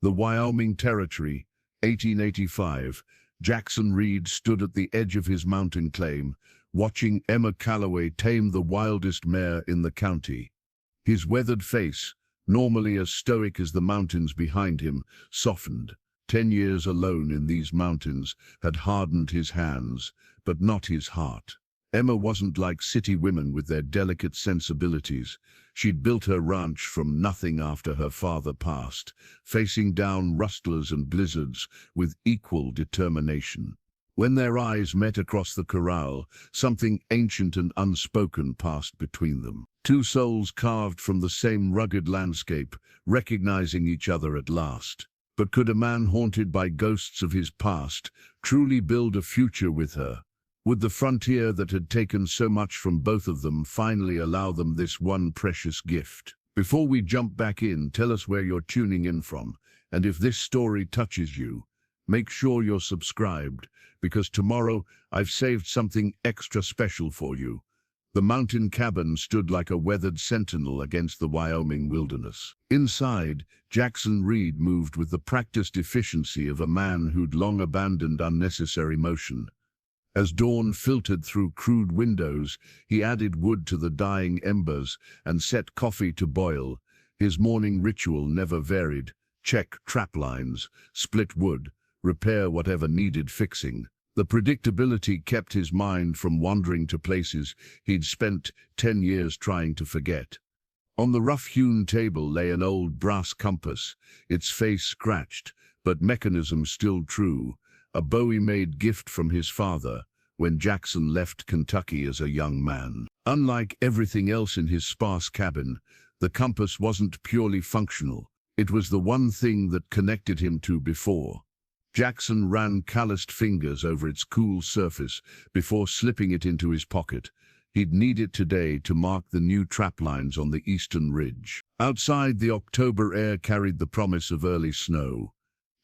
The Wyoming Territory, 1885. Jackson Reed stood at the edge of his mountain claim, watching Emma Calloway tame the wildest mare in the county. His weathered face, normally as stoic as the mountains behind him, softened. 10 years alone in these mountains had hardened his hands, but not his heart. Emma wasn't like city women with their delicate sensibilities. She'd built her ranch from nothing after her father passed, facing down rustlers and blizzards with equal determination. When their eyes met across the corral, something ancient and unspoken passed between them. Two souls carved from the same rugged landscape, recognizing each other at last. But could a man haunted by ghosts of his past truly build a future with her? Would the frontier that had taken so much from both of them finally allow them this one precious gift? Before we jump back in, tell us where you're tuning in from, and if this story touches you, make sure you're subscribed, because tomorrow I've saved something extra special for you. The mountain cabin stood like a weathered sentinel against the Wyoming wilderness. Inside, Jackson Reed moved with the practiced efficiency of a man who'd long abandoned unnecessary motion. As dawn filtered through crude windows, he added wood to the dying embers and set coffee to boil. His morning ritual never varied: check trap lines, split wood, repair whatever needed fixing. The predictability kept his mind from wandering to places he'd spent 10 years trying to forget. On the rough-hewn table lay an old brass compass, its face scratched, but mechanism still true, a Bowie-made gift from his father when Jackson left Kentucky as a young man. Unlike everything else in his sparse cabin, the compass wasn't purely functional. It was the one thing that connected him to before. Jackson ran calloused fingers over its cool surface before slipping it into his pocket. He'd need it today to mark the new trap lines on the eastern ridge. Outside, the October air carried the promise of early snow.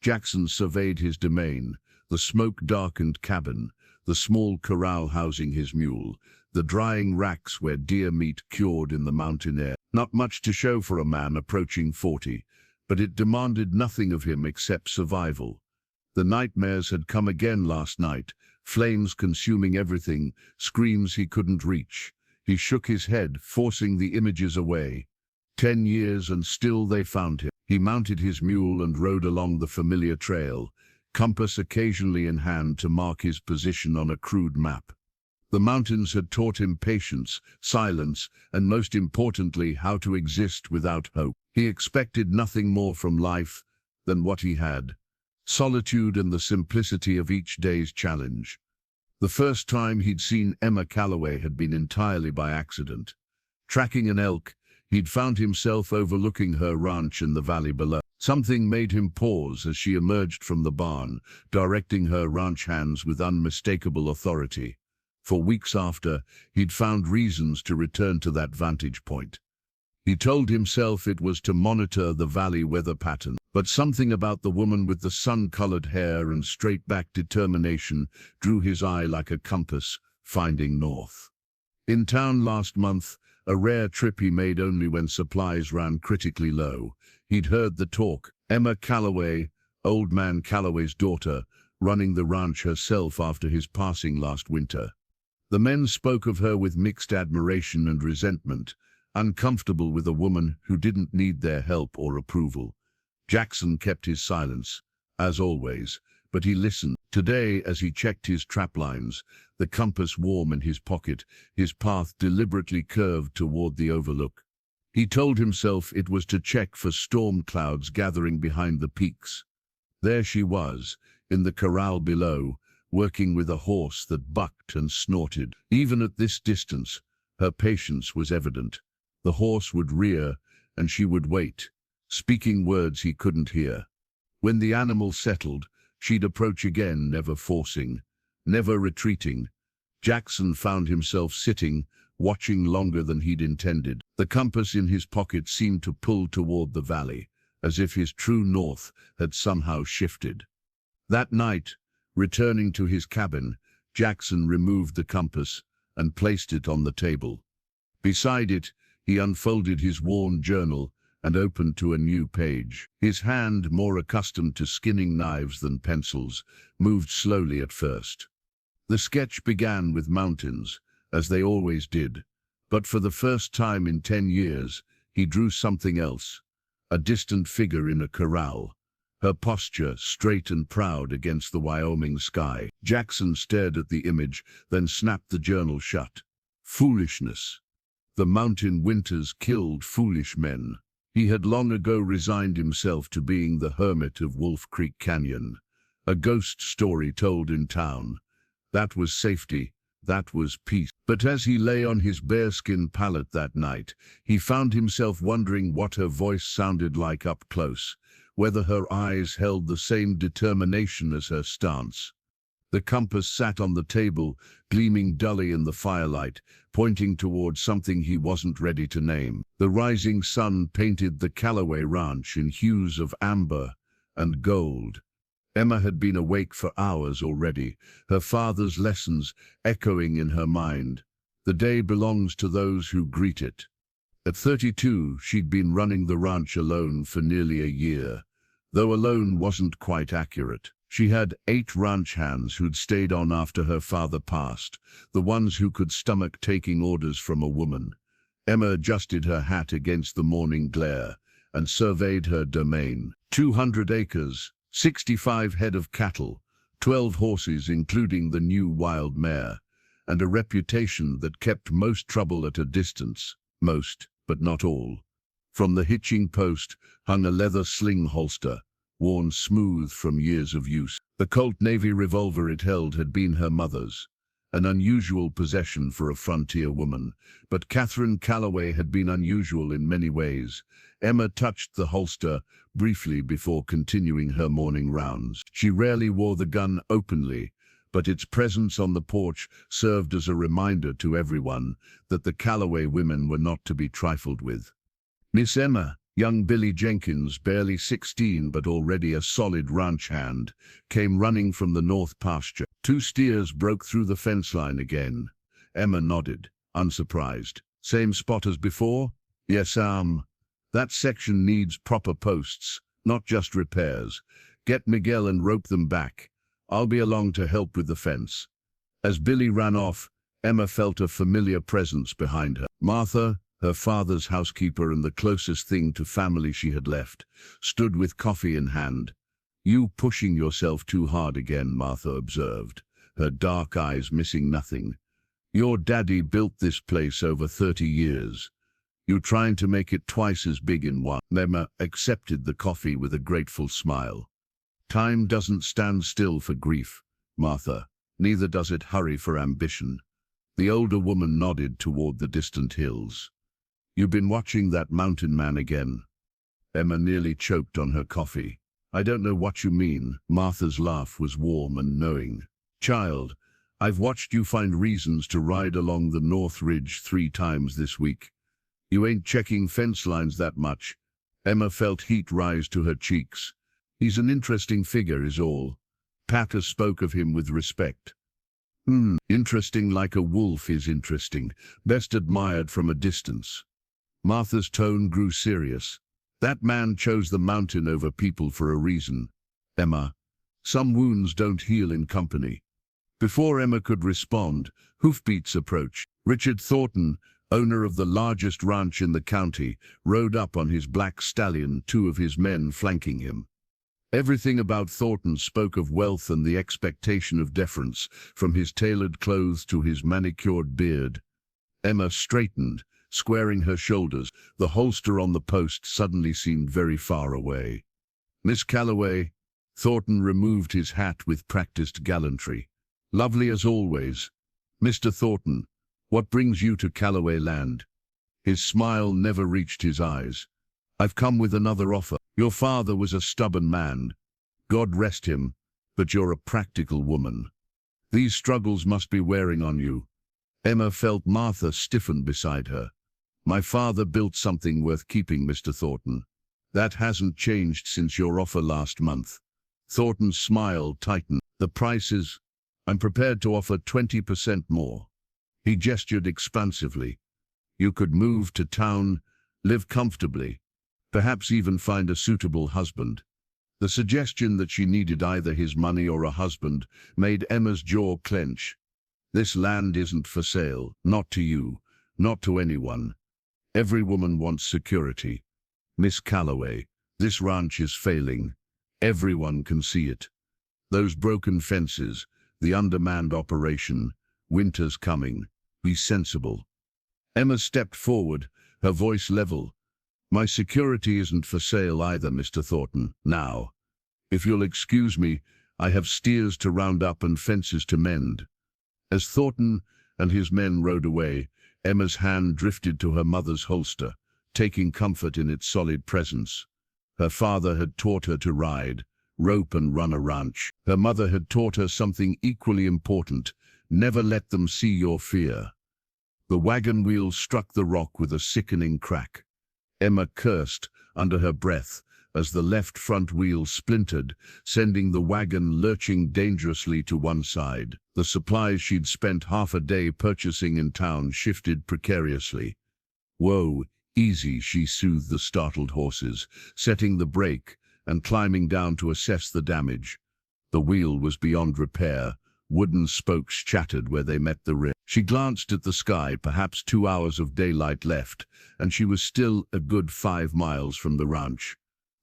Jackson surveyed his domain, the smoke-darkened cabin, the small corral housing his mule, the drying racks where deer meat cured in the mountain air. Not much to show for a man approaching 40, but it demanded nothing of him except survival. The nightmares had come again last night, flames consuming everything, screams he couldn't reach. He shook his head, forcing the images away. 10 years and still they found him. He mounted his mule and rode along the familiar trail, compass occasionally in hand to mark his position on a crude map. The mountains had taught him patience, silence, and most importantly, how to exist without hope. He expected nothing more from life than what he had: solitude and the simplicity of each day's challenge. The first time he'd seen Emma Calloway had been entirely by accident. Tracking an elk, he'd found himself overlooking her ranch in the valley below. Something made him pause as she emerged from the barn, directing her ranch hands with unmistakable authority. For weeks after, he'd found reasons to return to that vantage point. He told himself it was to monitor the valley weather pattern, but something about the woman with the sun-colored hair and straight-back determination drew his eye like a compass, finding north. In town last month, a rare trip he made only when supplies ran critically low, he'd heard the talk. Emma Calloway, Old Man Calloway's daughter, running the ranch herself after his passing last winter. The men spoke of her with mixed admiration and resentment, uncomfortable with a woman who didn't need their help or approval. Jackson kept his silence, as always, but he listened. Today, as he checked his trap lines, the compass warm in his pocket, his path deliberately curved toward the overlook. He told himself it was to check for storm clouds gathering behind the peaks. There she was, in the corral below, working with a horse that bucked and snorted. Even at this distance, her patience was evident. The horse would rear, and she would wait, speaking words he couldn't hear. When the animal settled, she'd approach again, never forcing, never retreating. Jackson found himself sitting, watching longer than he'd intended. The compass in his pocket seemed to pull toward the valley, as if his true north had somehow shifted. That night, returning to his cabin, Jackson removed the compass and placed it on the table. Beside it, he unfolded his worn journal and opened to a new page. His hand, more accustomed to skinning knives than pencils, moved slowly at first. The sketch began with mountains, as they always did, but for the first time in 10 years, he drew something else, a distant figure in a corral, her posture straight and proud against the Wyoming sky. Jackson stared at the image, then snapped the journal shut. Foolishness. The mountain winters killed foolish men. He had long ago resigned himself to being the hermit of Wolf Creek Canyon, a ghost story told in town. That was safety, that was peace. But as he lay on his bearskin pallet that night, he found himself wondering what her voice sounded like up close, whether her eyes held the same determination as her stance. The compass sat on the table, gleaming dully in the firelight, pointing towards something he wasn't ready to name. The rising sun painted the Callaway Ranch in hues of amber and gold. Emma had been awake for hours already, her father's lessons echoing in her mind. The day belongs to those who greet it. At 32, she'd been running the ranch alone for nearly a year. Though alone wasn't quite accurate. She had 8 ranch hands who'd stayed on after her father passed, the ones who could stomach taking orders from a woman. Emma adjusted her hat against the morning glare and surveyed her domain. 200 acres, 65 head of cattle, 12 horses including the new wild mare, and a reputation that kept most trouble at a distance. Most, but not all. From the hitching post hung a leather sling holster, worn smooth from years of use. The Colt Navy revolver it held had been her mother's, an unusual possession for a frontier woman, but Catherine Callaway had been unusual in many ways. Emma touched the holster briefly before continuing her morning rounds. She rarely wore the gun openly, but its presence on the porch served as a reminder to everyone that the Callaway women were not to be trifled with. Miss Emma, young Billy Jenkins, barely 16 but already a solid ranch hand, came running from the north pasture. 2 steers broke through the fence line again. Emma nodded, unsurprised. Same spot as before? Yes, that section needs proper posts, not just repairs. Get Miguel and rope them back. I'll be along to help with the fence. As Billy ran off, Emma felt a familiar presence behind her. Martha, her father's housekeeper and the closest thing to family she had left, stood with coffee in hand. You pushing yourself too hard again, Martha observed, her dark eyes missing nothing. Your daddy built this place over 30 years. You trying to make it twice as big in one. Emma accepted the coffee with a grateful smile. Time doesn't stand still for grief, Martha. Neither does it hurry for ambition. The older woman nodded toward the distant hills. You've been watching that mountain man again. Emma nearly choked on her coffee. I don't know what you mean. Martha's laugh was warm and knowing. Child, I've watched you find reasons to ride along the North Ridge 3 times this week. You ain't checking fence lines that much. Emma felt heat rise to her cheeks. He's an interesting figure is all. Pater spoke of him with respect. Interesting like a wolf is interesting, best admired from a distance. Martha's tone grew serious. That man chose the mountain over people for a reason. Emma, some wounds don't heal in company. Before Emma could respond, hoofbeats approached. Richard Thornton, owner of the largest ranch in the county, rode up on his black stallion, 2 of his men flanking him. Everything about Thornton spoke of wealth and the expectation of deference, from his tailored clothes to his manicured beard. Emma straightened, squaring her shoulders. The holster on the post suddenly seemed very far away. Miss Callaway, Thornton removed his hat with practiced gallantry. Lovely as always. Mr. Thornton, what brings you to Callaway land? His smile never reached his eyes. I've come with another offer. Your father was a stubborn man. God rest him, but you're a practical woman. These struggles must be wearing on you. Emma felt Martha stiffen beside her. My father built something worth keeping, Mr. Thornton. That hasn't changed since your offer last month. Thornton's smile tightened. The price is, I'm prepared to offer 20% more. He gestured expansively. You could move to town, live comfortably. Perhaps even find a suitable husband. The suggestion that she needed either his money or a husband made Emma's jaw clench. This land isn't for sale, not to you, not to anyone. Every woman wants security. Miss Calloway, this ranch is failing. Everyone can see it. Those broken fences, the undermanned operation, winter's coming. Be sensible. Emma stepped forward, her voice level. My security isn't for sale either, Mr. Thornton. Now, if you'll excuse me, I have steers to round up and fences to mend. As Thornton and his men rode away, Emma's hand drifted to her mother's holster, taking comfort in its solid presence. Her father had taught her to ride, rope and run a ranch. Her mother had taught her something equally important: never let them see your fear. The wagon wheel struck the rock with a sickening crack. Emma cursed under her breath as the left front wheel splintered, sending the wagon lurching dangerously to one side. The supplies she'd spent half a day purchasing in town shifted precariously. Whoa, easy, she soothed the startled horses, setting the brake and climbing down to assess the damage. The wheel was beyond repair. Wooden spokes shattered where they met the rim. She glanced at the sky, perhaps 2 hours of daylight left, and she was still a good 5 miles from the ranch.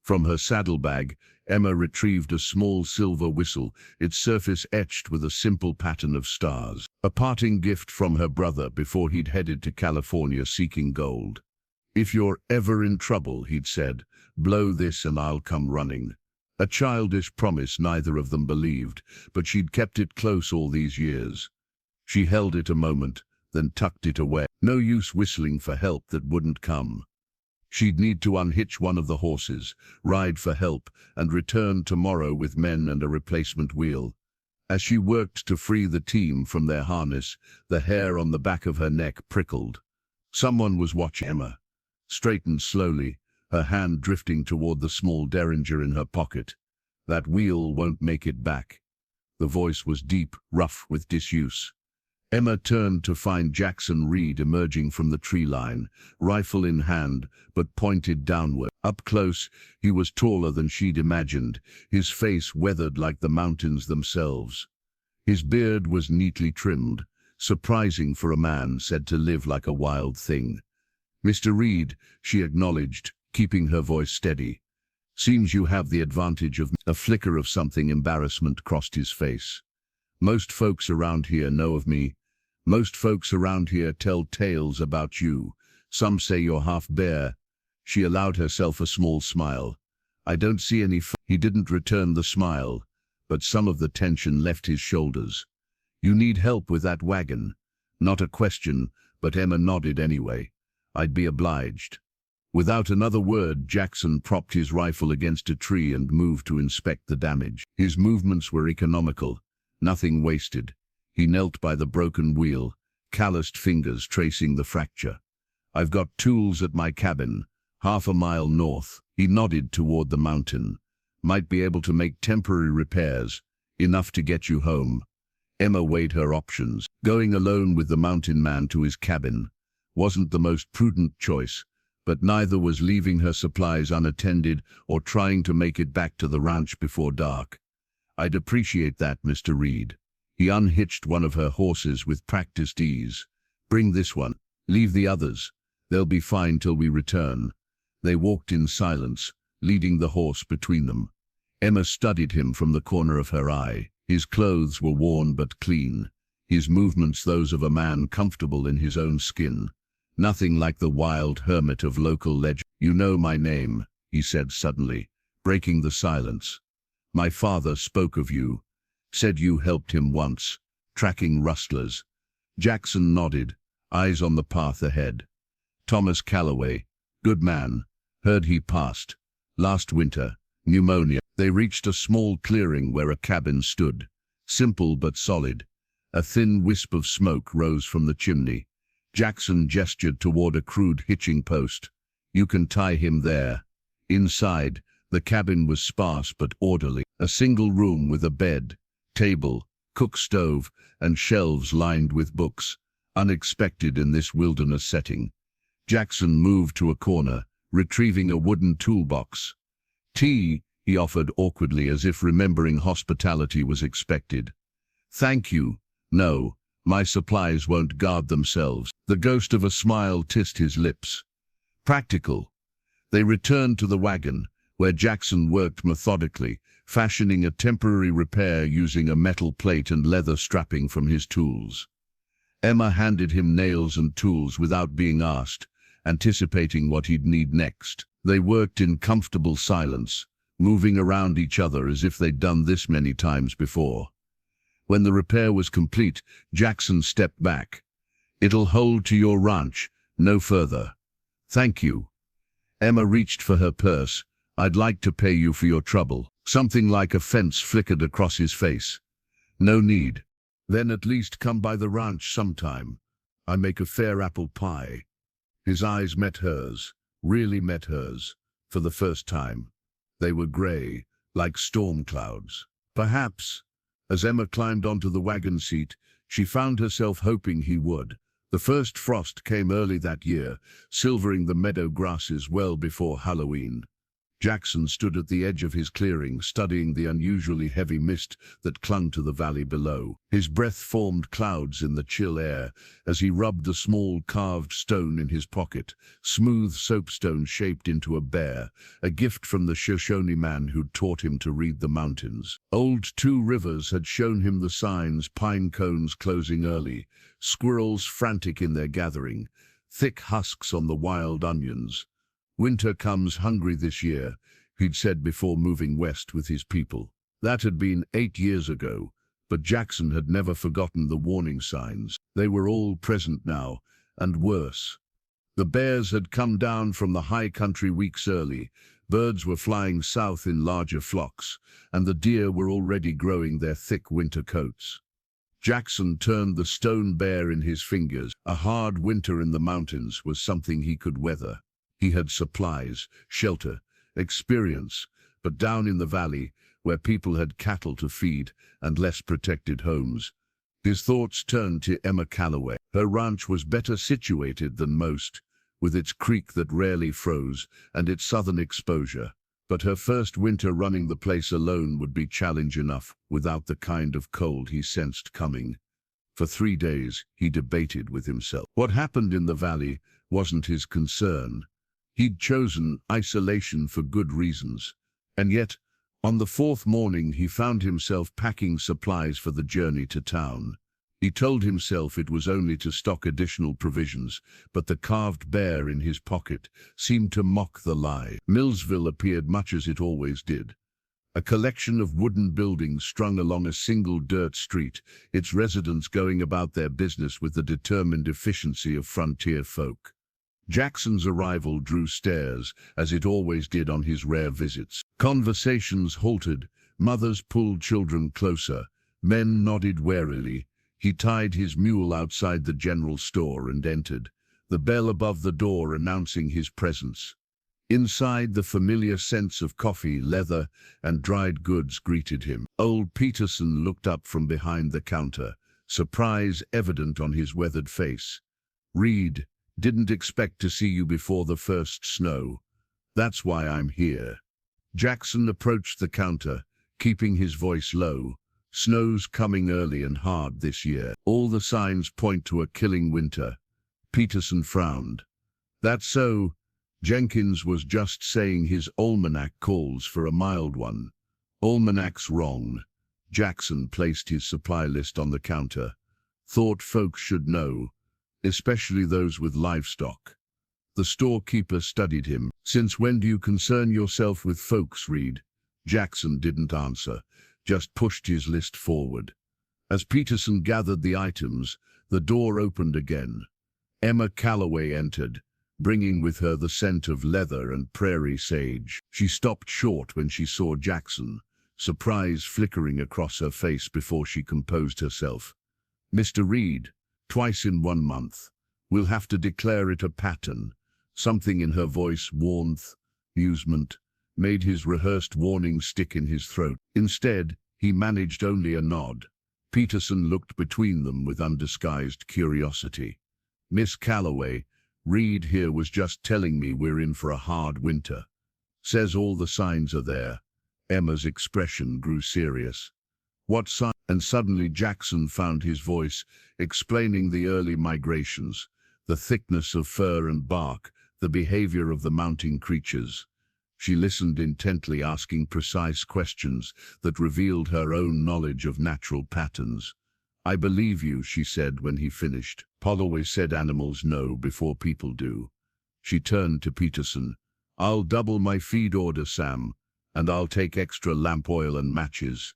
From her saddlebag, Emma retrieved a small silver whistle, its surface etched with a simple pattern of stars. A parting gift from her brother before he'd headed to California seeking gold. If you're ever in trouble, he'd said, blow this and I'll come running. A childish promise neither of them believed, but she'd kept it close all these years. She held it a moment, then tucked it away. No use whistling for help that wouldn't come. She'd need to unhitch one of the horses, ride for help, and return tomorrow with men and a replacement wheel. As she worked to free the team from their harness, the hair on the back of her neck prickled. Someone was watching. Emma straightened slowly, her hand drifting toward the small derringer in her pocket. That wheel won't make it back. The voice was deep, rough with disuse. Emma turned to find Jackson Reed emerging from the tree line, rifle in hand, but pointed downward. Up close, he was taller than she'd imagined, his face weathered like the mountains themselves. His beard was neatly trimmed, surprising for a man said to live like a wild thing. Mr. Reed, she acknowledged, keeping her voice steady. Seems you have the advantage of... A flicker of something embarrassment crossed his face. Most folks around here know of me. Most folks around here tell tales about you. Some say you're half bear. She allowed herself a small smile. I don't see any... He didn't return the smile, but some of the tension left his shoulders. You need help with that wagon. Not a question, but Emma nodded anyway. I'd be obliged. Without another word, Jackson propped his rifle against a tree and moved to inspect the damage. His movements were economical, nothing wasted. He knelt by the broken wheel, calloused fingers tracing the fracture. I've got tools at my cabin, half a mile north. He nodded toward the mountain. Might be able to make temporary repairs, enough to get you home. Emma weighed her options. Going alone with the mountain man to his cabin wasn't the most prudent choice, but neither was leaving her supplies unattended or trying to make it back to the ranch before dark. I'd appreciate that, Mr. Reed. He unhitched one of her horses with practiced ease. Bring this one. Leave the others. They'll be fine till we return. They walked in silence, leading the horse between them. Emma studied him from the corner of her eye. His clothes were worn but clean, his movements those of a man comfortable in his own skin. Nothing like the wild hermit of local legend. You know my name, he said suddenly, breaking the silence. My father spoke of you, said you helped him once, tracking rustlers. Jackson nodded, eyes on the path ahead. Thomas Calloway, good man, heard he passed. Last winter, pneumonia. They reached a small clearing where a cabin stood, simple but solid. A thin wisp of smoke rose from the chimney. Jackson gestured toward a crude hitching post. You can tie him there. Inside, the cabin was sparse but orderly. A single room with a bed, table, cook stove, and shelves lined with books, unexpected in this wilderness setting. Jackson moved to a corner, retrieving a wooden toolbox. "Tea," he offered awkwardly, as if remembering hospitality was expected. "Thank you. No, my supplies won't guard themselves." The ghost of a smile tissed his lips. Practical. They returned to the wagon, where Jackson worked methodically, fashioning a temporary repair using a metal plate and leather strapping from his tools. Emma handed him nails and tools without being asked, anticipating what he'd need next. They worked in comfortable silence, moving around each other as if they'd done this many times before. When the repair was complete, Jackson stepped back. "It'll hold to your ranch, no further." "Thank you." Emma reached for her purse. "I'd like to pay you for your trouble." Something like offense flickered across his face. "No need." "Then at least come by the ranch sometime. I make a fair apple pie." His eyes met hers, really met hers, for the first time. They were grey, like storm clouds. Perhaps. As Emma climbed onto the wagon seat, she found herself hoping he would. The first frost came early that year, silvering the meadow grasses well before Halloween. Jackson stood at the edge of his clearing, studying the unusually heavy mist that clung to the valley below. His breath formed clouds in the chill air as he rubbed the small carved stone in his pocket, smooth soapstone shaped into a bear, a gift from the Shoshone man who'd taught him to read the mountains. Old Two Rivers had shown him the signs: pine cones closing early, squirrels frantic in their gathering, thick husks on the wild onions. "Winter comes hungry this year," he'd said before moving west with his people. That had been 8 years ago, but Jackson had never forgotten the warning signs. They were all present now, and worse. The bears had come down from the high country weeks early, birds were flying south in larger flocks, and the deer were already growing their thick winter coats. Jackson turned the stone bear in his fingers. A hard winter in the mountains was something he could weather. He had supplies, shelter, experience, but down in the valley, where people had cattle to feed and less protected homes, his thoughts turned to Emma Calloway. Her ranch was better situated than most, with its creek that rarely froze and its southern exposure. But her first winter running the place alone would be challenge enough without the kind of cold he sensed coming. For 3 days, he debated with himself. What happened in the valley wasn't his concern. He'd chosen isolation for good reasons, and yet, on the 4th morning he found himself packing supplies for the journey to town. He told himself it was only to stock additional provisions, but the carved bear in his pocket seemed to mock the lie. Millsville appeared much as it always did. A collection of wooden buildings strung along a single dirt street, its residents going about their business with the determined efficiency of frontier folk. Jackson's arrival drew stares, as it always did on his rare visits. Conversations halted, mothers pulled children closer, men nodded warily. He tied his mule outside the general store and entered, the bell above the door announcing his presence. Inside, the familiar scents of coffee, leather, and dried goods greeted him. Old Peterson looked up from behind the counter, surprise evident on his weathered face. "Reed, didn't expect to see you before the first snow. That's why I'm here." Jackson approached the counter, keeping his voice low. "Snow's coming early and hard this year. All the signs point to a killing winter." Peterson frowned. "That's so. Jenkins was just saying his almanac calls for a mild one." "Almanac's wrong." Jackson placed his supply list on the counter. "Thought folks should know, especially those with livestock." The storekeeper studied him. "Since when do you concern yourself with folks, Reed?" Jackson didn't answer, just pushed his list forward. As Peterson gathered the items, the door opened again. Emma Calloway entered, bringing with her the scent of leather and prairie sage. She stopped short when she saw Jackson, surprise flickering across her face before she composed herself. "Mr. Reed, twice in 1 month. We'll have to declare it a pattern." Something in her voice, warmth, amusement, made his rehearsed warning stick in his throat. Instead, he managed only a nod. Peterson looked between them with undisguised curiosity. "Miss Calloway, Reed here was just telling me we're in for a hard winter. Says all the signs are there. Emma's expression grew serious. What sign? And suddenly Jackson found his voice, explaining the early migrations, the thickness of fur and bark, the behavior of the mountain creatures. She listened intently, asking precise questions that revealed her own knowledge of natural patterns. "I believe you," she said when he finished. "Paul always said animals know before people do." She turned to Peterson. "I'll double my feed order, Sam, and I'll take extra lamp oil and matches."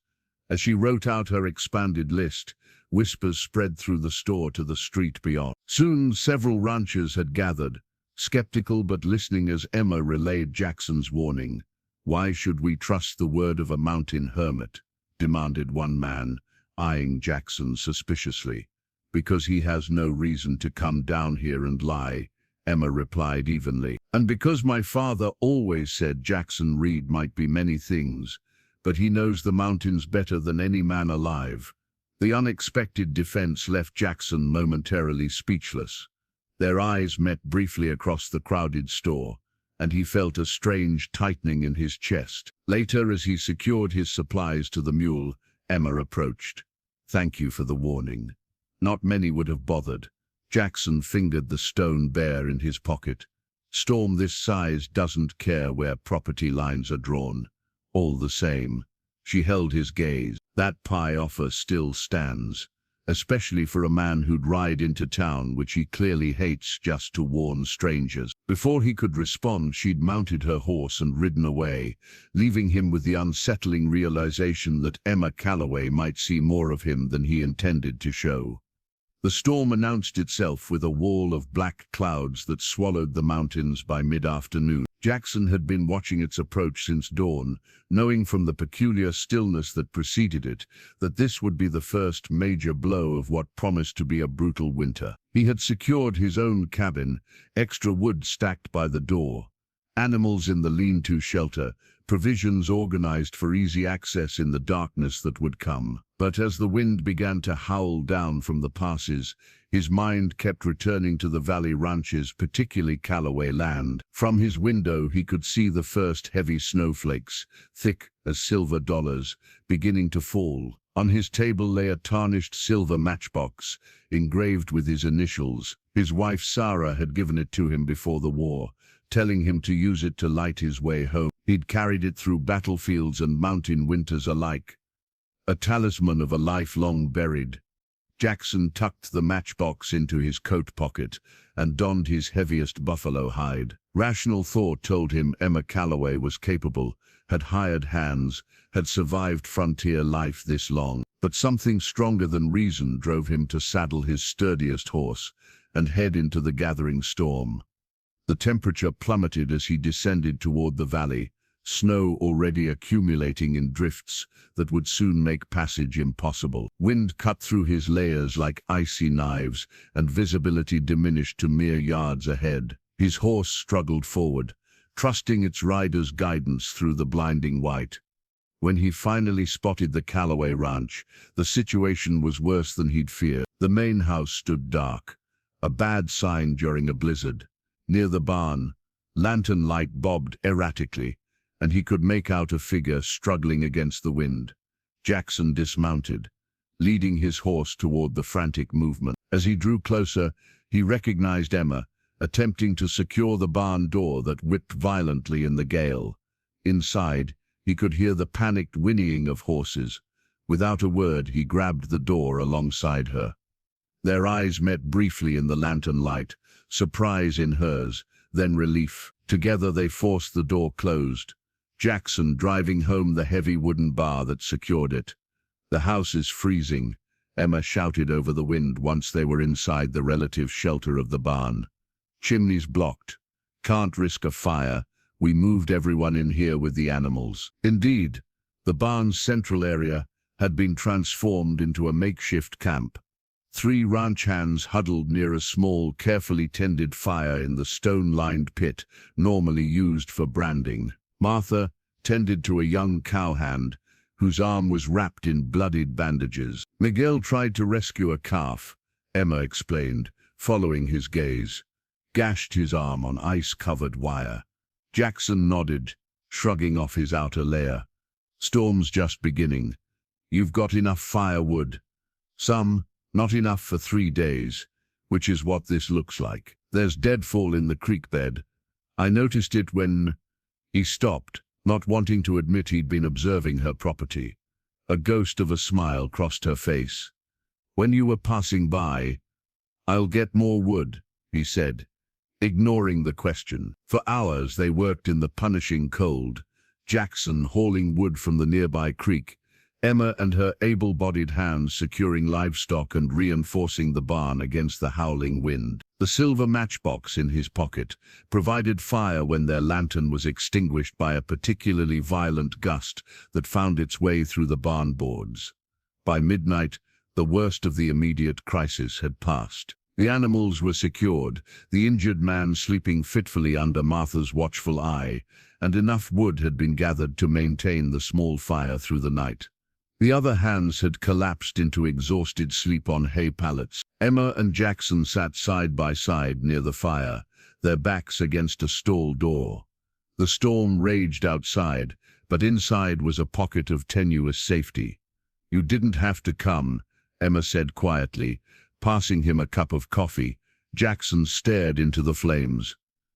As she wrote out her expanded list, whispers spread through the store to the street beyond. Soon several ranchers had gathered, skeptical but listening as Emma relayed Jackson's warning. "Why should we trust the word of a mountain hermit?" demanded one man, eyeing Jackson suspiciously. "Because he has no reason to come down here and lie," Emma replied evenly. "And because my father always said Jackson Reed might be many things, but he knows the mountains better than any man alive." The unexpected defense left Jackson momentarily speechless. Their eyes met briefly across the crowded store, and he felt a strange tightening in his chest. Later, as he secured his supplies to the mule, Emma approached. "Thank you for the warning. Not many would have bothered." Jackson fingered the stone bear in his pocket. "Storm this size doesn't care where property lines are drawn. All the same." She held his gaze. "That pie offer still stands, especially for a man who'd ride into town, which he clearly hates, just to warn strangers." Before he could respond, she'd mounted her horse and ridden away, leaving him with the unsettling realization that Emma Calloway might see more of him than he intended to show. The storm announced itself with a wall of black clouds that swallowed the mountains by mid-afternoon. Jackson had been watching its approach since dawn, knowing from the peculiar stillness that preceded it that this would be the first major blow of what promised to be a brutal winter. He had secured his own cabin, extra wood stacked by the door, animals in the lean-to shelter, provisions organized for easy access in the darkness that would come. But as the wind began to howl down from the passes, his mind kept returning to the valley ranches, particularly Calloway land. From his window he could see the first heavy snowflakes, thick as silver dollars, beginning to fall. On his table lay a tarnished silver matchbox, engraved with his initials. His wife Sarah had given it to him before the war, telling him to use it to light his way home. He'd carried it through battlefields and mountain winters alike. A talisman of a life long buried. Jackson tucked the matchbox into his coat pocket and donned his heaviest buffalo hide. Rational thought told him Emma Calloway was capable, had hired hands, had survived frontier life this long. But something stronger than reason drove him to saddle his sturdiest horse and head into the gathering storm. The temperature plummeted as he descended toward the valley, snow already accumulating in drifts that would soon make passage impossible. Wind cut through his layers like icy knives, and visibility diminished to mere yards ahead. His horse struggled forward, trusting its rider's guidance through the blinding white. When he finally spotted the Calloway ranch, the situation was worse than he'd feared. The main house stood dark, a bad sign during a blizzard. Near the barn, lantern light bobbed erratically, and he could make out a figure struggling against the wind. Jackson dismounted, leading his horse toward the frantic movement. As he drew closer, he recognized Emma, attempting to secure the barn door that whipped violently in the gale. Inside, he could hear the panicked whinnying of horses. Without a word, he grabbed the door alongside her. Their eyes met briefly in the lantern light, surprise in hers, then relief. Together they forced the door closed, Jackson driving home the heavy wooden bar that secured it. "The house is freezing," Emma shouted over the wind once they were inside the relative shelter of the barn. "Chimneys blocked. Can't risk a fire. We moved everyone in here with the animals." Indeed, the barn's central area had been transformed into a makeshift camp. 3 ranch hands huddled near a small, carefully tended fire in the stone-lined pit normally used for branding. Martha tended to a young cowhand whose arm was wrapped in bloodied bandages. "Miguel tried to rescue a calf," Emma explained, following his gaze. gashed his arm on ice-covered wire. Jackson nodded, shrugging off his outer layer. "Storm's just beginning. You've got enough firewood." "Some, not enough for 3 days, which is what this looks like. There's deadfall in the creek bed. I noticed it when—" He stopped, not wanting to admit he'd been observing her property. A ghost of a smile crossed her face. "When you were passing by." "I'll get more wood," he said, ignoring the question. For hours they worked in the punishing cold, Jackson hauling wood from the nearby creek, Emma and her able-bodied hands securing livestock and reinforcing the barn against the howling wind. The silver matchbox in his pocket provided fire when their lantern was extinguished by a particularly violent gust that found its way through the barn boards. By midnight, the worst of the immediate crisis had passed. The animals were secured, the injured man sleeping fitfully under Martha's watchful eye, and enough wood had been gathered to maintain the small fire through the night. The other hands had collapsed into exhausted sleep on hay pallets. Emma and Jackson sat side by side near the fire, their backs against a stall door. The storm raged outside, but inside was a pocket of tenuous safety. "You didn't have to come," Emma said quietly, passing him a cup of coffee. Jackson stared into the flames.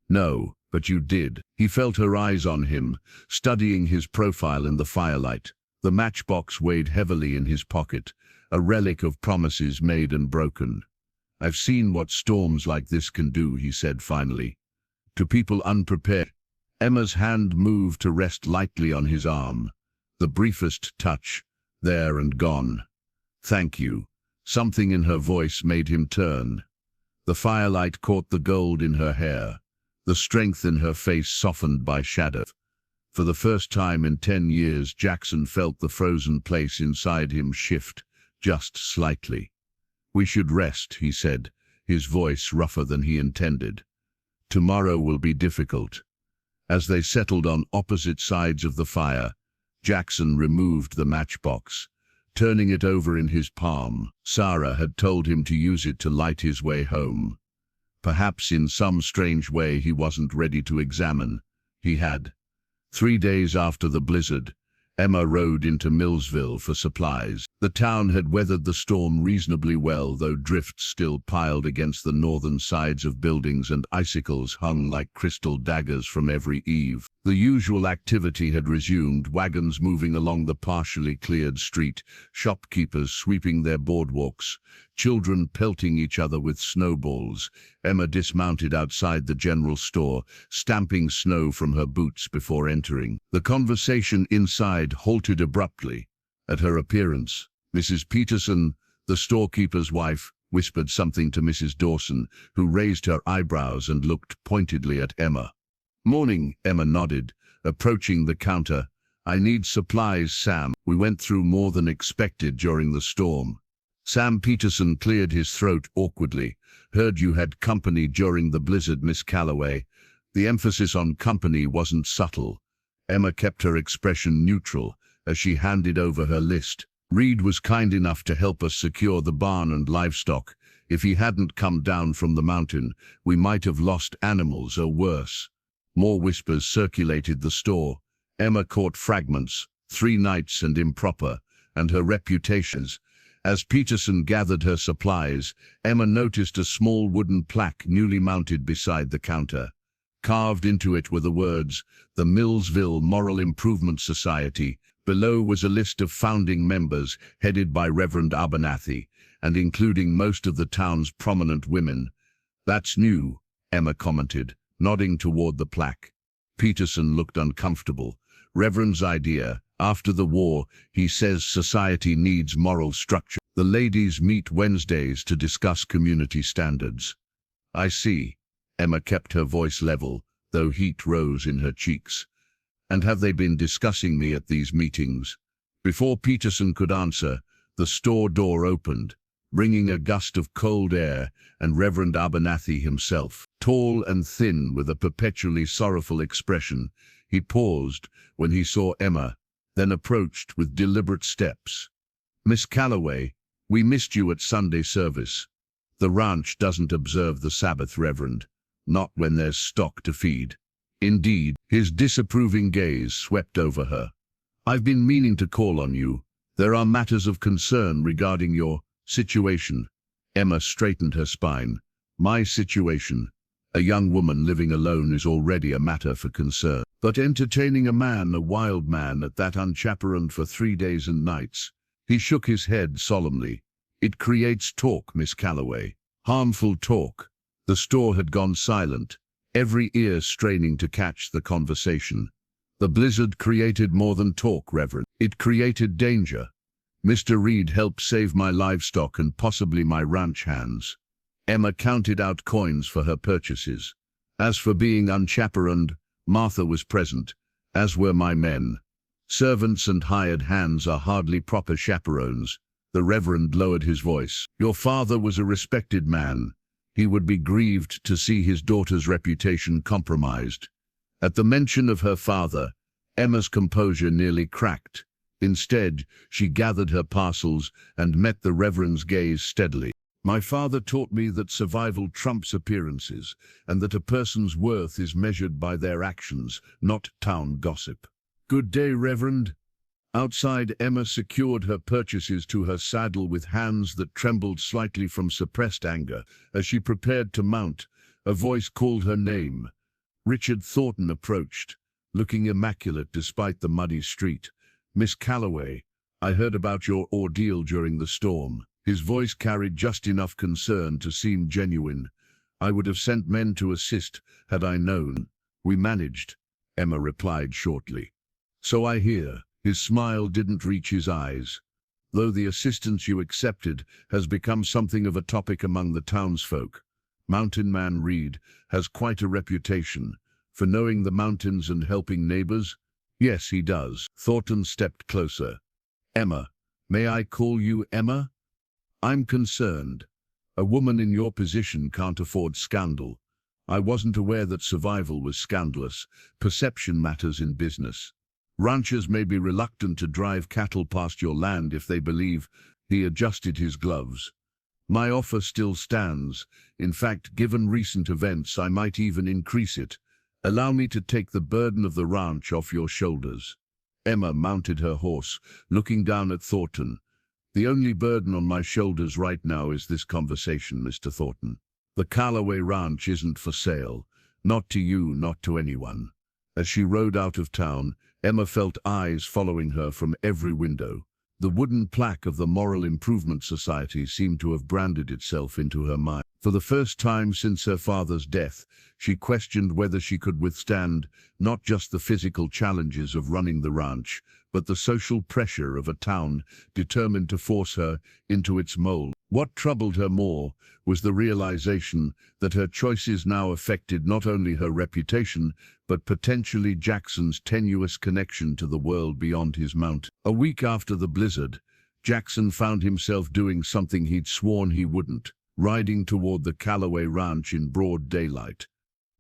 "No, but you did." He felt her eyes on him, studying his profile in the firelight. The matchbox weighed heavily in his pocket, a relic of promises made and broken. "I've seen what storms like this can do," he said finally. "To people unprepared." Emma's hand moved to rest lightly on his arm. The briefest touch, there and gone. "Thank you." Something in her voice made him turn. The firelight caught the gold in her hair, the strength in her face softened by shadow. For the first time in 10 years, Jackson felt the frozen place inside him shift, just slightly. "We should rest," he said, his voice rougher than he intended. "Tomorrow will be difficult." As they settled on opposite sides of the fire, Jackson removed the matchbox, turning it over in his palm. Sarah had told him to use it to light his way home. Perhaps in some strange way he wasn't ready to examine. He had. 3 days after the blizzard, Emma rode into Millsville for supplies. The town had weathered the storm reasonably well, though drifts still piled against the northern sides of buildings and icicles hung like crystal daggers from every eave. The usual activity had resumed, wagons moving along the partially cleared street, shopkeepers sweeping their boardwalks, children pelting each other with snowballs. Emma dismounted outside the general store, stamping snow from her boots before entering. The conversation inside halted abruptly. At her appearance, Mrs. Peterson, the storekeeper's wife, whispered something to Mrs. Dawson, who raised her eyebrows and looked pointedly at Emma. "Morning," Emma nodded, approaching the counter. "I need supplies, Sam. We went through more than expected during the storm." Sam Peterson cleared his throat awkwardly. "Heard you had company during the blizzard, Miss Calloway." The emphasis on company wasn't subtle. Emma kept her expression neutral as she handed over her list. "Reed was kind enough to help us secure the barn and livestock. If he hadn't come down from the mountain, we might have lost animals or worse." More whispers circulated the store. Emma caught fragments, 3 nights and improper, and her reputations. As Peterson gathered her supplies, Emma noticed a small wooden plaque newly mounted beside the counter. Carved into it were the words, "The Millsville Moral Improvement Society." Below was a list of founding members, headed by Reverend Abernathy, and including most of the town's prominent women. "That's new," Emma commented, nodding toward the plaque. Peterson looked uncomfortable. "Reverend's idea. After the war, he says society needs moral structure. The ladies meet Wednesdays to discuss community standards." "I see." Emma kept her voice level, though heat rose in her cheeks. "And have they been discussing me at these meetings?" Before Peterson could answer, the store door opened, bringing a gust of cold air, and Reverend Abernathy himself. Tall and thin, with a perpetually sorrowful expression, he paused when he saw Emma, then approached with deliberate steps. "Miss Calloway, we missed you at Sunday service." "The ranch doesn't observe the Sabbath, Reverend." not when there's stock to feed. Indeed, his disapproving gaze swept over her. I've been meaning to call on you. There are matters of concern regarding your situation. Emma straightened her spine. My situation? A young woman living alone is already a matter for concern. But entertaining a wild man at that unchaperoned for 3 days and nights. He shook his head solemnly. It creates talk, Miss Calloway. Harmful talk. The store had gone silent, every ear straining to catch the conversation. The blizzard created more than talk, Reverend. It created danger. Mr. Reed helped save my livestock and possibly my ranch hands. Emma counted out coins for her purchases. As for being unchaperoned, Martha was present, as were my men. Servants and hired hands are hardly proper chaperones. The Reverend lowered his voice. Your father was a respected man. He would be grieved to see his daughter's reputation compromised. At the mention of her father, Emma's composure nearly cracked. Instead, she gathered her parcels and met the Reverend's gaze steadily. My father taught me that survival trumps appearances, and that a person's worth is measured by their actions, not town gossip. Good day, Reverend. Outside, Emma secured her purchases to her saddle with hands that trembled slightly from suppressed anger. As she prepared to mount, a voice called her name. Richard Thornton approached, looking immaculate despite the muddy street. Miss Calloway, I heard about your ordeal during the storm. His voice carried just enough concern to seem genuine. I would have sent men to assist had I known. We managed, Emma replied shortly. So I hear. His smile didn't reach his eyes. Though the assistance you accepted has become something of a topic among the townsfolk, Mountain Man Reed has quite a reputation for knowing the mountains and helping neighbors. Yes, he does. Thornton stepped closer. Emma, may I call you Emma? I'm concerned. A woman in your position can't afford scandal. I wasn't aware that survival was scandalous. Perception matters in business. Ranchers may be reluctant to drive cattle past your land if they believe. He adjusted his gloves. My offer still stands. In fact, given recent events, I might even increase it. Allow me to take the burden of the ranch off your shoulders. Emma mounted her horse, looking down at Thornton. The only burden on my shoulders right now is this conversation, Mr. Thornton. The Calloway Ranch isn't for sale. Not to you, not to anyone. As she rode out of town, Emma felt eyes following her from every window. The wooden plaque of the Moral Improvement Society seemed to have branded itself into her mind. For the first time since her father's death, she questioned whether she could withstand not just the physical challenges of running the ranch, but the social pressure of a town determined to force her into its mold. What troubled her more was the realization that her choices now affected not only her reputation, but potentially Jackson's tenuous connection to the world beyond his mountain. A week after the blizzard, Jackson found himself doing something he'd sworn he wouldn't, riding toward the Calloway Ranch in broad daylight.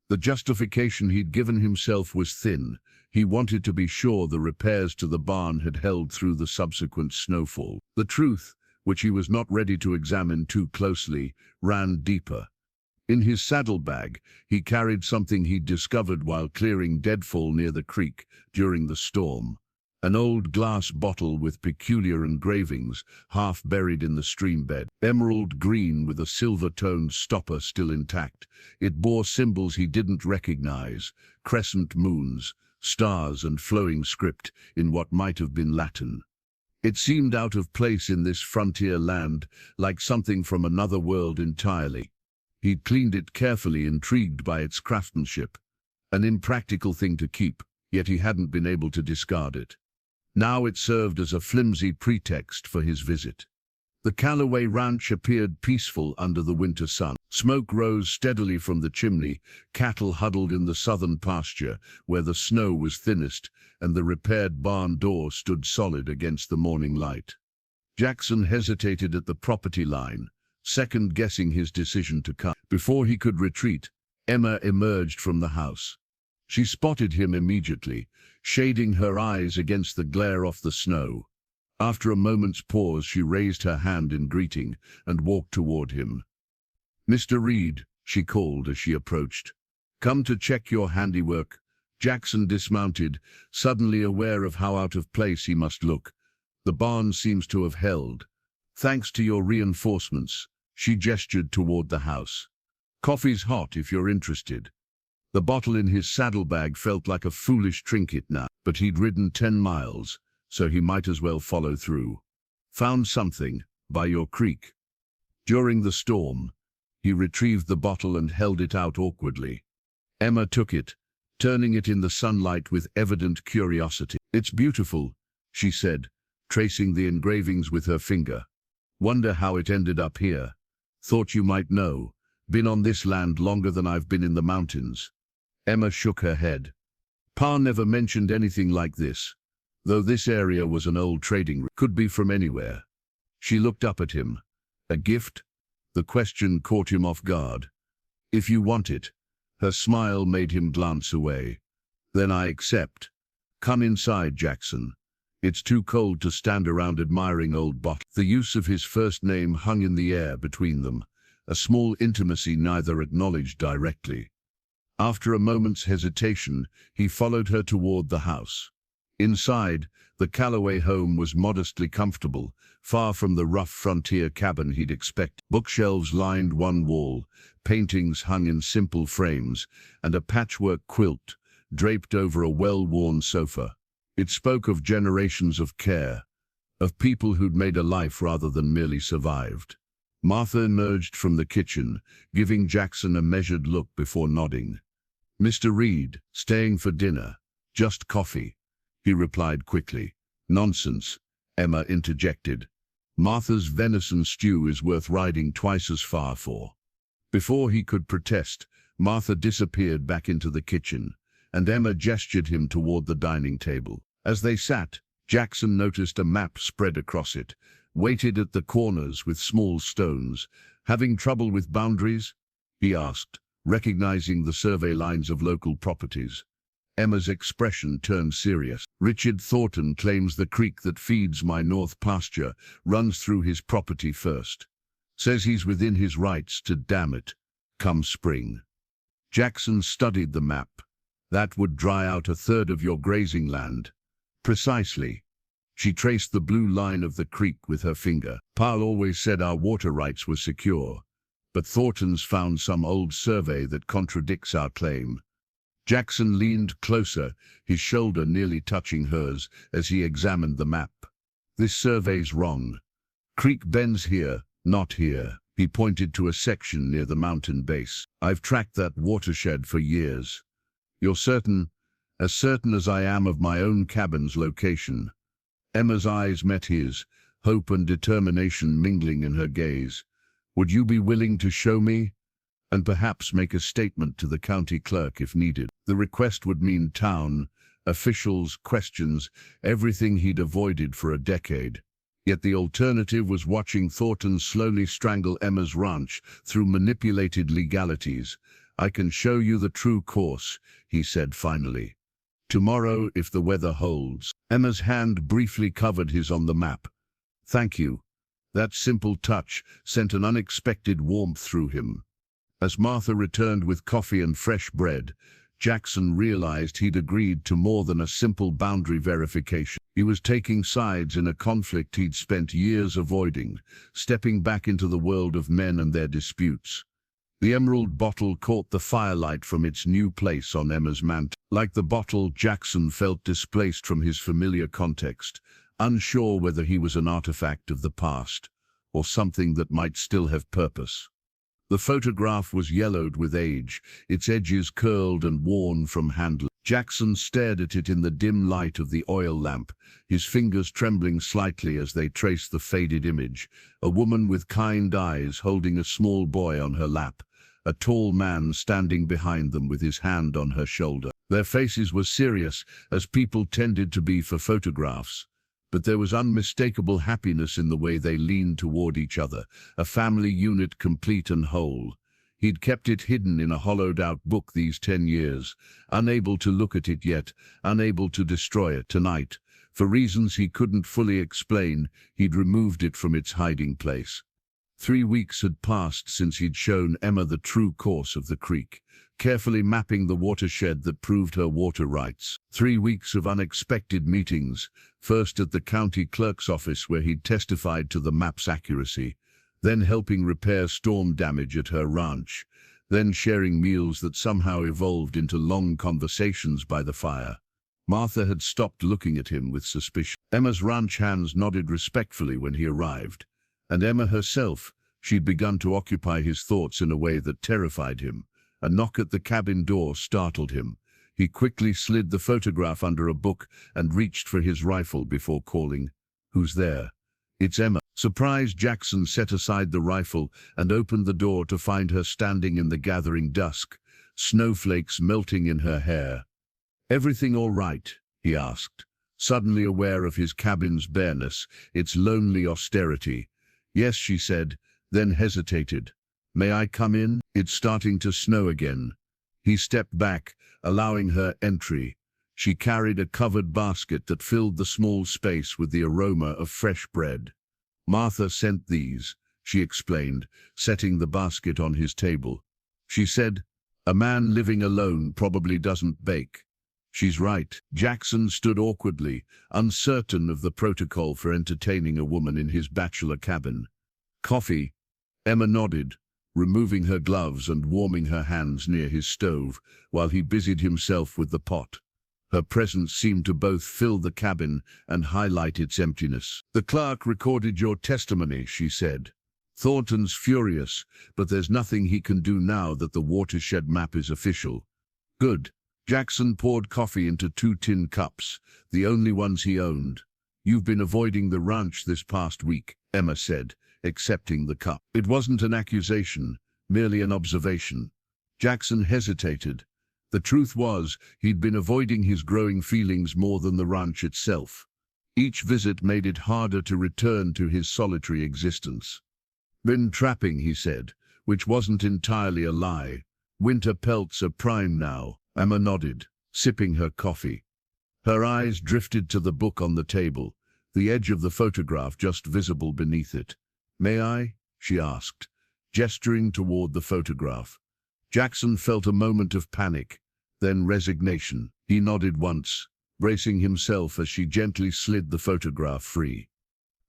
The justification he'd given himself was thin. He wanted to be sure the repairs to the barn had held through the subsequent snowfall. The truth, which he was not ready to examine too closely, ran deeper. In his saddlebag, he carried something he'd discovered while clearing deadfall near the creek during the storm. An old glass bottle with peculiar engravings, half buried in the stream bed. Emerald green with a silver-toned stopper still intact. It bore symbols he didn't recognize, crescent moons, stars and flowing script in what might have been Latin. It seemed out of place in this frontier land, like something from another world entirely. He'd cleaned it carefully, intrigued by its craftsmanship. An impractical thing to keep, yet he hadn't been able to discard it. Now it served as a flimsy pretext for his visit. The Calloway Ranch appeared peaceful under the winter sun. Smoke rose steadily from the chimney, cattle huddled in the southern pasture where the snow was thinnest, and the repaired barn door stood solid against the morning light. Jackson hesitated at the property line, second-guessing his decision to come. Before he could retreat, Emma emerged from the house. She spotted him immediately, shading her eyes against the glare off the snow. After a moment's pause, she raised her hand in greeting and walked toward him. Mr. Reed, she called as she approached. "Come to check your handiwork." Jackson dismounted, suddenly aware of how out of place he must look. The barn seems to have held. "Thanks to your reinforcements," she gestured toward the house. "Coffee's hot if you're interested." The bottle in his saddlebag felt like a foolish trinket now, but he'd ridden 10 miles, so he might as well follow through. "Found something, by your creek." During the storm, he retrieved the bottle and held it out awkwardly. Emma took it, turning it in the sunlight with evident curiosity. "It's beautiful," she said, tracing the engravings with her finger. "Wonder how it ended up here. Thought you might know. Been on this land longer than I've been in the mountains." Emma shook her head. "Pa never mentioned anything like this, though this area was an old trading route. Could be from anywhere." She looked up at him. "A gift?" The question caught him off guard. "If you want it." Her smile made him glance away. "Then I accept. Come inside, Jackson. It's too cold to stand around admiring old bottles." The use of his first name hung in the air between them, a small intimacy neither acknowledged directly. After a moment's hesitation, he followed her toward the house. Inside, the Calloway home was modestly comfortable, far from the rough frontier cabin he'd expected. Bookshelves lined one wall, paintings hung in simple frames, and a patchwork quilt draped over a well-worn sofa. It spoke of generations of care, of people who'd made a life rather than merely survived. Martha emerged from the kitchen, giving Jackson a measured look before nodding. "Mr. Reed, staying for dinner. Just coffee," he replied quickly. "Nonsense," Emma interjected. "Martha's venison stew is worth riding twice as far for." Before he could protest, Martha disappeared back into the kitchen, and Emma gestured him toward the dining table. As they sat, Jackson noticed a map spread across it, weighted at the corners with small stones. "Having trouble with boundaries?" he asked, recognizing the survey lines of local properties. Emma's expression turned serious. "Richard Thornton claims the creek that feeds my north pasture runs through his property first. Says he's within his rights to dam it, come spring." Jackson studied the map. "That would dry out a third of your grazing land." "Precisely." She traced the blue line of the creek with her finger. "Pa always said our water rights were secure, but Thornton's found some old survey that contradicts our claim." Jackson leaned closer, his shoulder nearly touching hers, as he examined the map. "This survey's wrong. Creek bends here, not here." He pointed to a section near the mountain base. "I've tracked that watershed for years." "You're certain?" "As certain as I am of my own cabin's location." Emma's eyes met his, hope and determination mingling in her gaze. "Would you be willing to show me? And perhaps make a statement to the county clerk if needed." The request would mean town, officials, questions, everything he'd avoided for a decade. Yet the alternative was watching Thornton slowly strangle Emma's ranch through manipulated legalities. "I can show you the true course," he said finally. "Tomorrow, if the weather holds." Emma's hand briefly covered his on the map. "Thank you." That simple touch sent an unexpected warmth through him. As Martha returned with coffee and fresh bread, Jackson realized he'd agreed to more than a simple boundary verification. He was taking sides in a conflict he'd spent years avoiding, stepping back into the world of men and their disputes. The emerald bottle caught the firelight from its new place on Emma's mantle. Like the bottle, Jackson felt displaced from his familiar context, unsure whether he was an artifact of the past or something that might still have purpose. The photograph was yellowed with age, its edges curled and worn from handling. Jackson stared at it in the dim light of the oil lamp, his fingers trembling slightly as they traced the faded image. A woman with kind eyes holding a small boy on her lap, a tall man standing behind them with his hand on her shoulder. Their faces were serious, as people tended to be for photographs, but there was unmistakable happiness in the way they leaned toward each other, a family unit complete and whole. He'd kept it hidden in a hollowed-out book these 10 years, unable to look at it yet, unable to destroy it. Tonight, for reasons he couldn't fully explain, he'd removed it from its hiding place. 3 weeks had passed since he'd shown Emma the true course of the creek, carefully mapping the watershed that proved her water rights. 3 weeks of unexpected meetings, first at the county clerk's office where he'd testified to the map's accuracy, then helping repair storm damage at her ranch, then sharing meals that somehow evolved into long conversations by the fire. Martha had stopped looking at him with suspicion. Emma's ranch hands nodded respectfully when he arrived, and Emma herself, she'd begun to occupy his thoughts in a way that terrified him. A knock at the cabin door startled him. He quickly slid the photograph under a book and reached for his rifle before calling, "Who's there?" "It's Emma." Surprised, Jackson set aside the rifle and opened the door to find her standing in the gathering dusk, snowflakes melting in her hair. "Everything all right?" he asked, suddenly aware of his cabin's bareness, its lonely austerity. "Yes," she said, then hesitated. "May I come in? It's starting to snow again." He stepped back, allowing her entry. She carried a covered basket that filled the small space with the aroma of fresh bread. "Martha sent these," she explained, setting the basket on his table. She said, "A man living alone probably doesn't bake." She's right. Jackson stood awkwardly, uncertain of the protocol for entertaining a woman in his bachelor cabin. "Coffee?" Emma nodded, removing her gloves and warming her hands near his stove, while he busied himself with the pot. Her presence seemed to both fill the cabin and highlight its emptiness. "The clerk recorded your testimony," she said. "Thornton's furious, but there's nothing he can do now that the watershed map is official." "Good." Jackson poured coffee into 2 tin cups, the only ones he owned. "You've been avoiding the ranch this past week," Emma said, accepting the cup. It wasn't an accusation, merely an observation. Jackson hesitated. The truth was, he'd been avoiding his growing feelings more than the ranch itself. Each visit made it harder to return to his solitary existence. "Been trapping," he said, which wasn't entirely a lie. "Winter pelts are prime now." Emma nodded, sipping her coffee. Her eyes drifted to the book on the table, the edge of the photograph just visible beneath it. "May I?" she asked, gesturing toward the photograph. Jackson felt a moment of panic, then resignation. He nodded once, bracing himself as she gently slid the photograph free.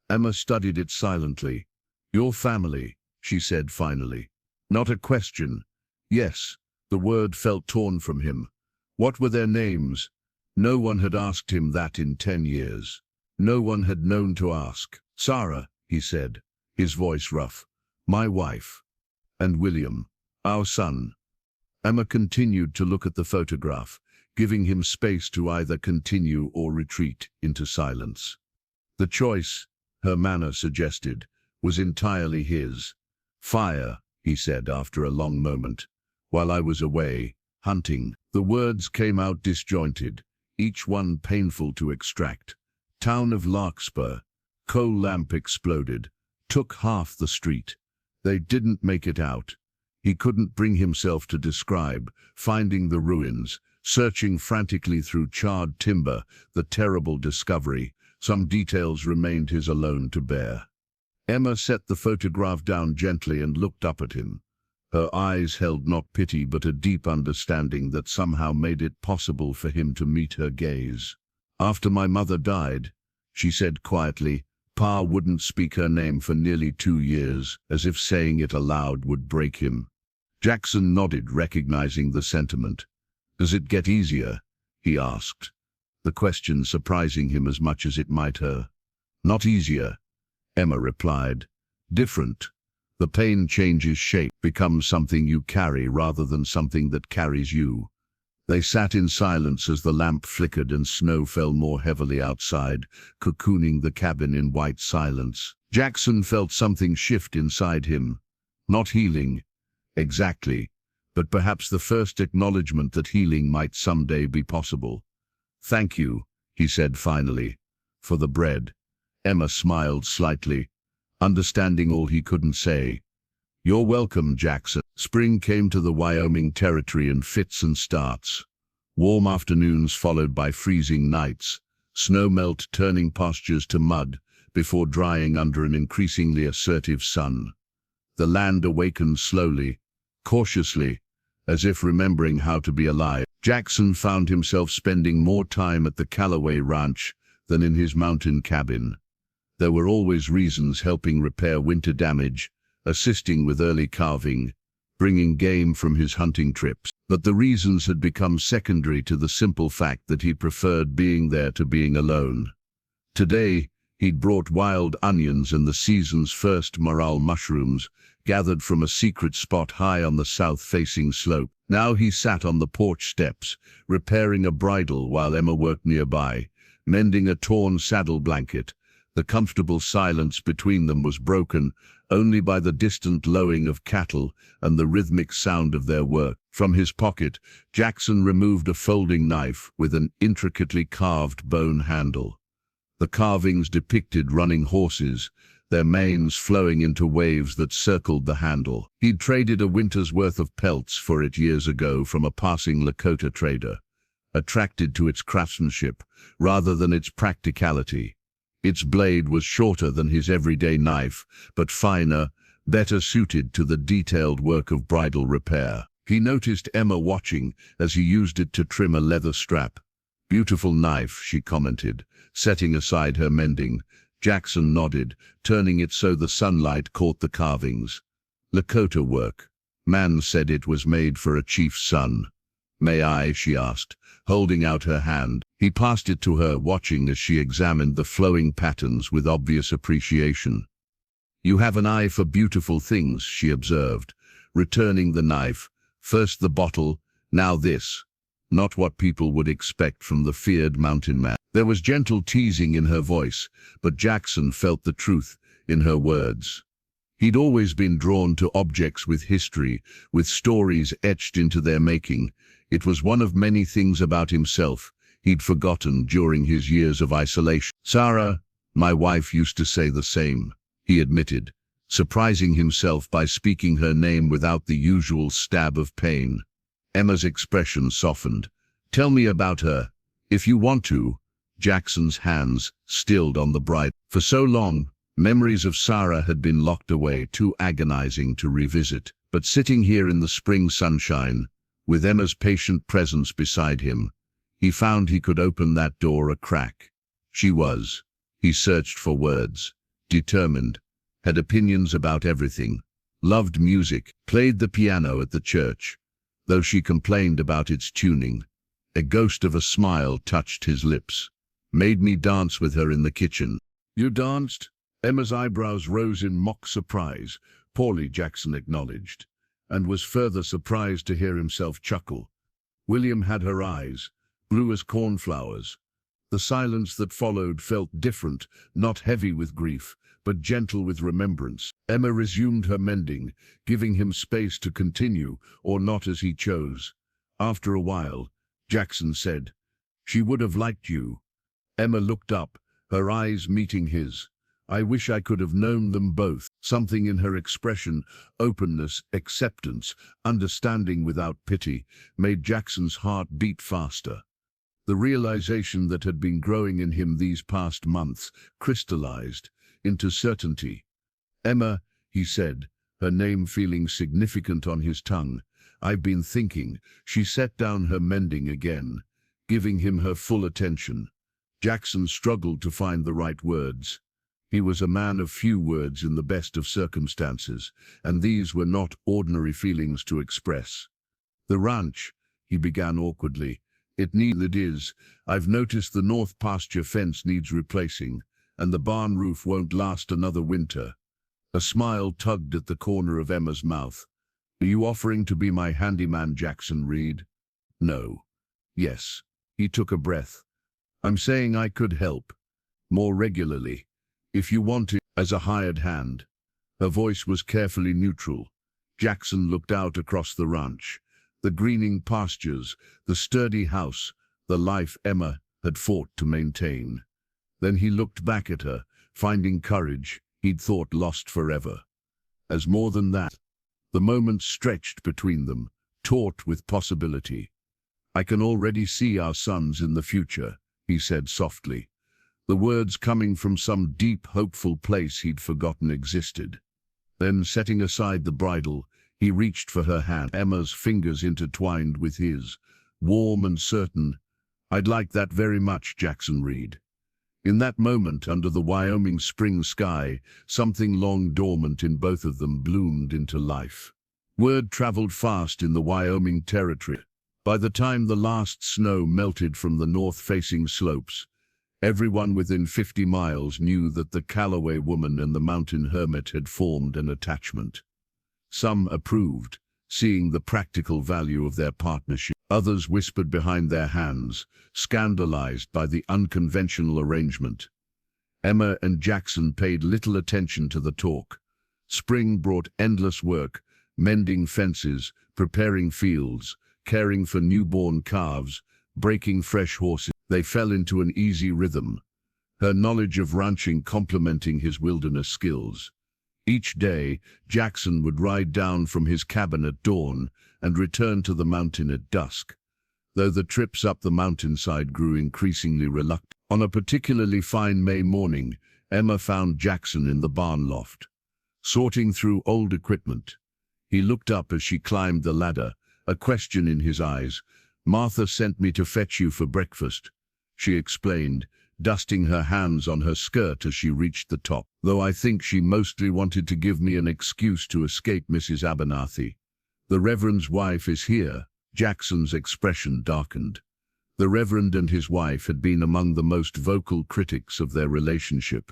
Emma studied it silently. "Your family," she said finally. Not a question. Yes, the word felt torn from him. What were their names? No one had asked him that in 10 years. No one had known to ask. "Sarah," he said, his voice rough. "My wife." "And William, our son." Emma continued to look at the photograph, giving him space to either continue or retreat into silence. The choice, her manner suggested, was entirely his. "Fire," he said after a long moment. "While I was away, hunting." The words came out disjointed, each one painful to extract. "Town of Larkspur. Coal lamp exploded. Took half the street." They didn't make it out. He couldn't bring himself to describe, finding the ruins, searching frantically through charred timber, the terrible discovery. Some details remained his alone to bear. Emma set the photograph down gently and looked up at him. Her eyes held not pity but a deep understanding that somehow made it possible for him to meet her gaze. "After my mother died," she said quietly, "Pa wouldn't speak her name for nearly 2 years, as if saying it aloud would break him." Jackson nodded, recognizing the sentiment. "Does it get easier?" he asked, the question surprising him as much as it might her. "Not easier," Emma replied. "Different. The pain changes shape, becomes something you carry rather than something that carries you." They sat in silence as the lamp flickered and snow fell more heavily outside, cocooning the cabin in white silence. Jackson felt something shift inside him. Not healing, exactly, but perhaps the first acknowledgement that healing might someday be possible. "Thank you," he said finally, "for the bread." Emma smiled slightly, understanding all he couldn't say. "You're welcome, Jackson." Spring came to the Wyoming Territory in fits and starts. Warm afternoons followed by freezing nights, snow melt turning pastures to mud before drying under an increasingly assertive sun. The land awakened slowly, cautiously, as if remembering how to be alive. Jackson found himself spending more time at the Callaway Ranch than in his mountain cabin. There were always reasons: helping repair winter damage, assisting with early calving, bringing game from his hunting trips. But the reasons had become secondary to the simple fact that he preferred being there to being alone. Today, he'd brought wild onions and the season's first morel mushrooms, gathered from a secret spot high on the south-facing slope. Now he sat on the porch steps, repairing a bridle while Emma worked nearby, mending a torn saddle blanket. The comfortable silence between them was broken only by the distant lowing of cattle and the rhythmic sound of their work. From his pocket, Jackson removed a folding knife with an intricately carved bone handle. The carvings depicted running horses, their manes flowing into waves that circled the handle. He'd traded a winter's worth of pelts for it years ago from a passing Lakota trader, attracted to its craftsmanship rather than its practicality. Its blade was shorter than his everyday knife, but finer, better suited to the detailed work of bridle repair. He noticed Emma watching as he used it to trim a leather strap. "Beautiful knife," she commented, setting aside her mending. Jackson nodded, turning it so the sunlight caught the carvings. "Lakota work. Man said it was made for a chief's son." "May I?" she asked, holding out her hand. He passed it to her, watching as she examined the flowing patterns with obvious appreciation. "You have an eye for beautiful things," she observed, returning the knife. "First the bottle, now this." Not what people would expect from the feared mountain man. There was gentle teasing in her voice, but Jackson felt the truth in her words. He'd always been drawn to objects with history, with stories etched into their making. It was one of many things about himself he'd forgotten during his years of isolation. "Sarah, my wife, used to say the same," he admitted, surprising himself by speaking her name without the usual stab of pain. Emma's expression softened. "Tell me about her, if you want to." Jackson's hands stilled on the bridle. For so long, memories of Sarah had been locked away, too agonizing to revisit. But sitting here in the spring sunshine, with Emma's patient presence beside him, he found he could open that door a crack. She was, he searched for words, determined, had opinions about everything, loved music, played the piano at the church, though she complained about its tuning. A ghost of a smile touched his lips. "Made me dance with her in the kitchen." "You danced?" Emma's eyebrows rose in mock surprise. "Poorly," Jackson acknowledged, and was further surprised to hear himself chuckle. William had her eyes, blue as cornflowers. The silence that followed felt different, not heavy with grief, but gentle with remembrance. Emma resumed her mending, giving him space to continue, or not as he chose. After a while, Jackson said, "She would have liked you." Emma looked up, her eyes meeting his. I wish I could have known them both. Something in her expression, openness, acceptance, understanding without pity, made Jackson's heart beat faster. The realization that had been growing in him these past months crystallized into certainty. "Emma," he said, her name feeling significant on his tongue. "I've been thinking." She set down her mending again, giving him her full attention. Jackson struggled to find the right words. He was a man of few words in the best of circumstances, and these were not ordinary feelings to express. "The ranch," he began awkwardly. "It is. I've noticed the north pasture fence needs replacing, and the barn roof won't last another winter." A smile tugged at the corner of Emma's mouth. "Are you offering to be my handyman, Jackson Reed?" "No." "Yes." He took a breath. "I'm saying I could help. More regularly. If you want to, as a hired hand." Her voice was carefully neutral. Jackson looked out across the ranch. The greening pastures, the sturdy house, the life Emma had fought to maintain. Then he looked back at her, finding courage he'd thought lost forever. As more than that, the moments stretched between them, taut with possibility. "I can already see our sons in the future," he said softly, the words coming from some deep, hopeful place he'd forgotten existed. Then, setting aside the bridle, he reached for her hand. Emma's fingers intertwined with his, warm and certain. "I'd like that very much, Jackson Reed." In that moment, under the Wyoming spring sky, something long dormant in both of them bloomed into life. Word traveled fast in the Wyoming territory. By the time the last snow melted from the north-facing slopes, everyone within 50 miles knew that the Callaway woman and the mountain hermit had formed an attachment. Some approved, seeing the practical value of their partnership. Others whispered behind their hands, scandalized by the unconventional arrangement. Emma and Jackson paid little attention to the talk. Spring brought endless work, mending fences, preparing fields, caring for newborn calves, breaking fresh horses. They fell into an easy rhythm, her knowledge of ranching complementing his wilderness skills. Each day, Jackson would ride down from his cabin at dawn and return to the mountain at dusk, though the trips up the mountainside grew increasingly reluctant. On a particularly fine May morning, Emma found Jackson in the barn loft, sorting through old equipment. He looked up as she climbed the ladder, a question in his eyes. "Martha sent me to fetch you for breakfast," she explained, dusting her hands on her skirt as she reached the top. "Though I think she mostly wanted to give me an excuse to escape Mrs. Abernathy. The Reverend's wife is here." Jackson's expression darkened. The Reverend and his wife had been among the most vocal critics of their relationship,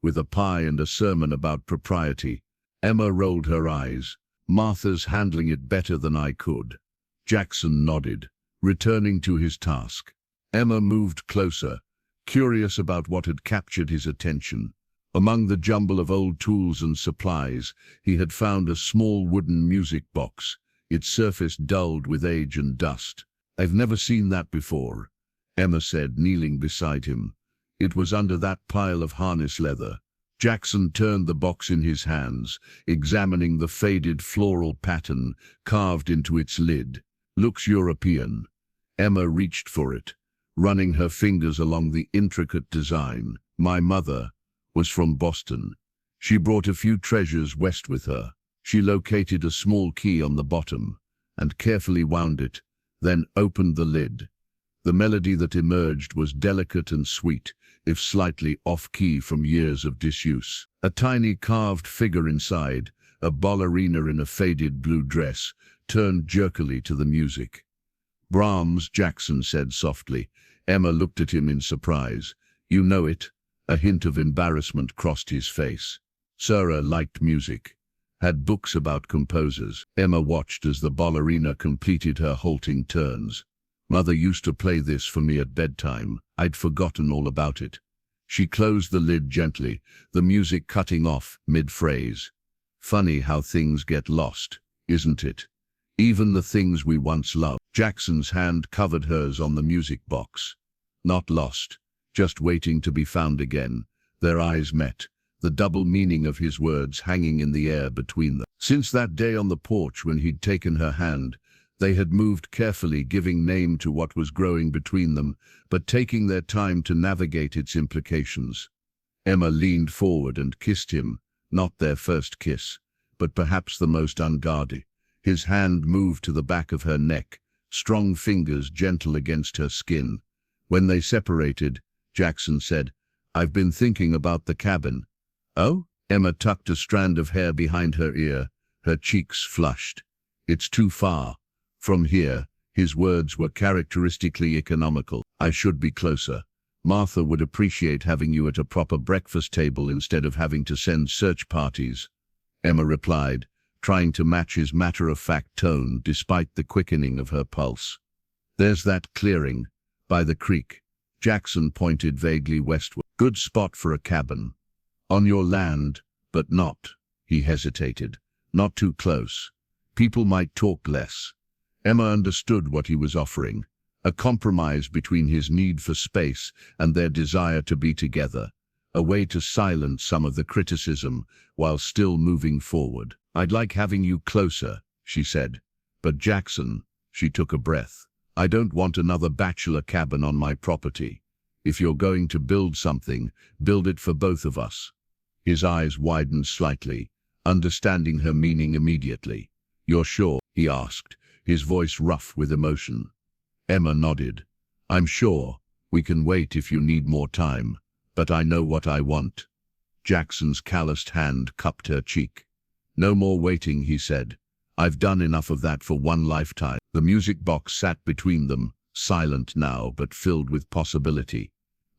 with a pie and a sermon about propriety. Emma rolled her eyes. "Martha's handling it better than I could." Jackson nodded, returning to his task. Emma moved closer, curious about what had captured his attention. Among the jumble of old tools and supplies, he had found a small wooden music box, its surface dulled with age and dust. "I've never seen that before," Emma said, kneeling beside him. "It was under that pile of harness leather." Jackson turned the box in his hands, examining the faded floral pattern carved into its lid. "Looks European." Emma reached for it, running her fingers along the intricate design. "My mother was from Boston. She brought a few treasures west with her." She located a small key on the bottom and carefully wound it, then opened the lid. The melody that emerged was delicate and sweet, if slightly off-key from years of disuse. A tiny carved figure inside, a ballerina in a faded blue dress, turned jerkily to the music. "Brahms," Jackson said softly. Emma looked at him in surprise. "You know it?" A hint of embarrassment crossed his face. Sarah liked music, had books about composers. Emma watched as the ballerina completed her halting turns. "Mother used to play this for me at bedtime. I'd forgotten all about it." She closed the lid gently, the music cutting off mid-phrase. "Funny how things get lost, isn't it? Even the things we once loved." Jackson's hand covered hers on the music box. "Not lost, just waiting to be found again." Their eyes met, the double meaning of his words hanging in the air between them. Since that day on the porch when he'd taken her hand, they had moved carefully, giving name to what was growing between them, but taking their time to navigate its implications. Emma leaned forward and kissed him, not their first kiss, but perhaps the most unguarded. His hand moved to the back of her neck, strong fingers gentle against her skin. When they separated, Jackson said, "I've been thinking about the cabin." "Oh?" Emma tucked a strand of hair behind her ear, her cheeks flushed. "It's too far from here." His words were characteristically economical. "I should be closer. Martha would appreciate having you at a proper breakfast table instead of having to send search parties." Emma replied, trying to match his matter-of-fact tone despite the quickening of her pulse. "There's that clearing, by the creek." Jackson pointed vaguely westward. "Good spot for a cabin. On your land, but not," he hesitated, "not too close. People might talk less." Emma understood what he was offering, a compromise between his need for space and their desire to be together, a way to silence some of the criticism while still moving forward. "I'd like having you closer," she said. "But Jackson," she took a breath, "I don't want another bachelor cabin on my property. If you're going to build something, build it for both of us." His eyes widened slightly, understanding her meaning immediately. "You're sure?" he asked, his voice rough with emotion. Emma nodded. "I'm sure. We can wait if you need more time, but I know what I want." Jackson's calloused hand cupped her cheek. "No more waiting," he said. "I've done enough of that for one lifetime." The music box sat between them, silent now but filled with possibility.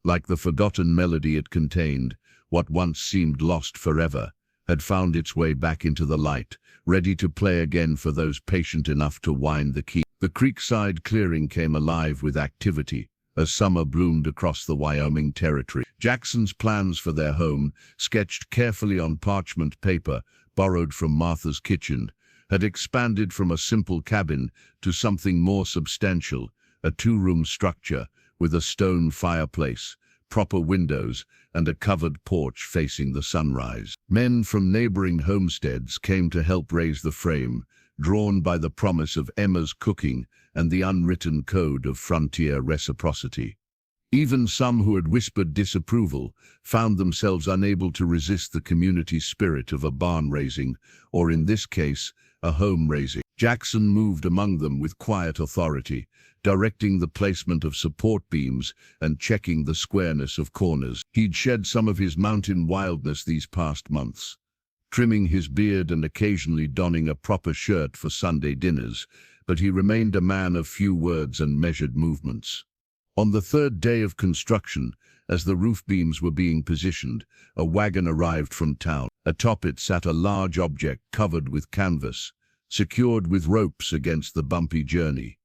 Like the forgotten melody it contained, what once seemed lost forever had found its way back into the light, ready to play again for those patient enough to wind the key. The creekside clearing came alive with activity as summer bloomed across the Wyoming territory. Jackson's plans for their home, sketched carefully on parchment paper borrowed from Martha's kitchen, had expanded from a simple cabin to something more substantial, a two-room structure with a stone fireplace, proper windows, and a covered porch facing the sunrise. Men from neighboring homesteads came to help raise the frame, drawn by the promise of Emma's cooking and the unwritten code of frontier reciprocity. Even some who had whispered disapproval found themselves unable to resist the community spirit of a barn raising, or in this case, a home raising. Jackson moved among them with quiet authority, directing the placement of support beams and checking the squareness of corners. He'd shed some of his mountain wildness these past months, trimming his beard and occasionally donning a proper shirt for Sunday dinners, but he remained a man of few words and measured movements. On the third day of construction, as the roof beams were being positioned, a wagon arrived from town. Atop it sat a large object covered with canvas, secured with ropes against the bumpy journey.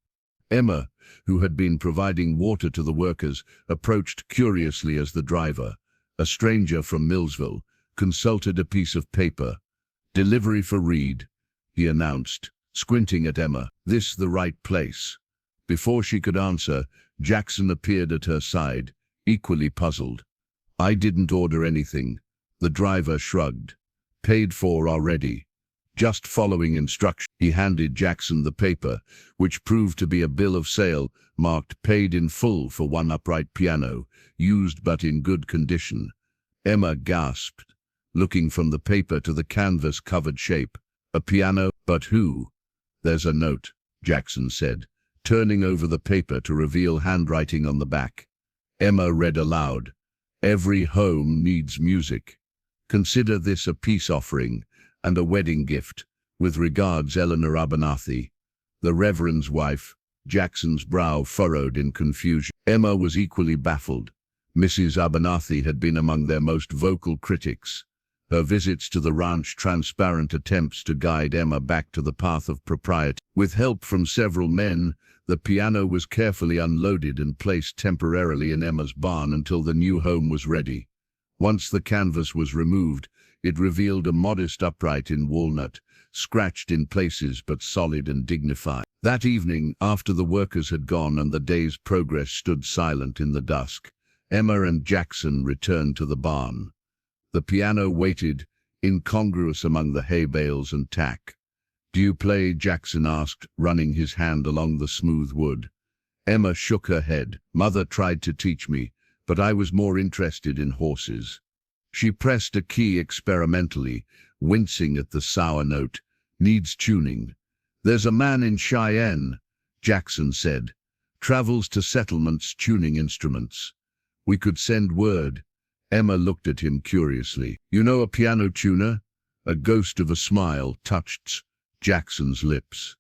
Emma, who had been providing water to the workers, approached curiously as the driver, a stranger from Millsville, consulted a piece of paper. "Delivery for Reed," he announced, squinting at Emma. "This the right place?" Before she could answer, Jackson appeared at her side, equally puzzled. "I didn't order anything," the driver shrugged. "Paid for already. Just following instructions." He handed Jackson the paper, which proved to be a bill of sale marked "Paid in full" for one upright piano, used but in good condition. Emma gasped, looking from the paper to the canvas-covered shape. "A piano? But who?" "There's a note," Jackson said, turning over the paper to reveal handwriting on the back. Emma read aloud, "Every home needs music. Consider this a peace offering and a wedding gift. With regards, Eleanor Abernathy." The Reverend's wife. Jackson's brow furrowed in confusion. Emma was equally baffled. Mrs. Abernathy had been among their most vocal critics, her visits to the ranch transparent attempts to guide Emma back to the path of propriety. With help from several men, the piano was carefully unloaded and placed temporarily in Emma's barn until the new home was ready. Once the canvas was removed, it revealed a modest upright in walnut, scratched in places but solid and dignified. That evening, after the workers had gone and the day's progress stood silent in the dusk, Emma and Jackson returned to the barn. The piano waited, incongruous among the hay bales and tack. "Do you play?" Jackson asked, running his hand along the smooth wood. Emma shook her head. "Mother tried to teach me, but I was more interested in horses." She pressed a key experimentally, wincing at the sour note. "Needs tuning." "There's a man in Cheyenne," Jackson said. "Travels to settlements tuning instruments. We could send word." Emma looked at him curiously. "You know a piano tuner?" A ghost of a smile touched Jackson's lips.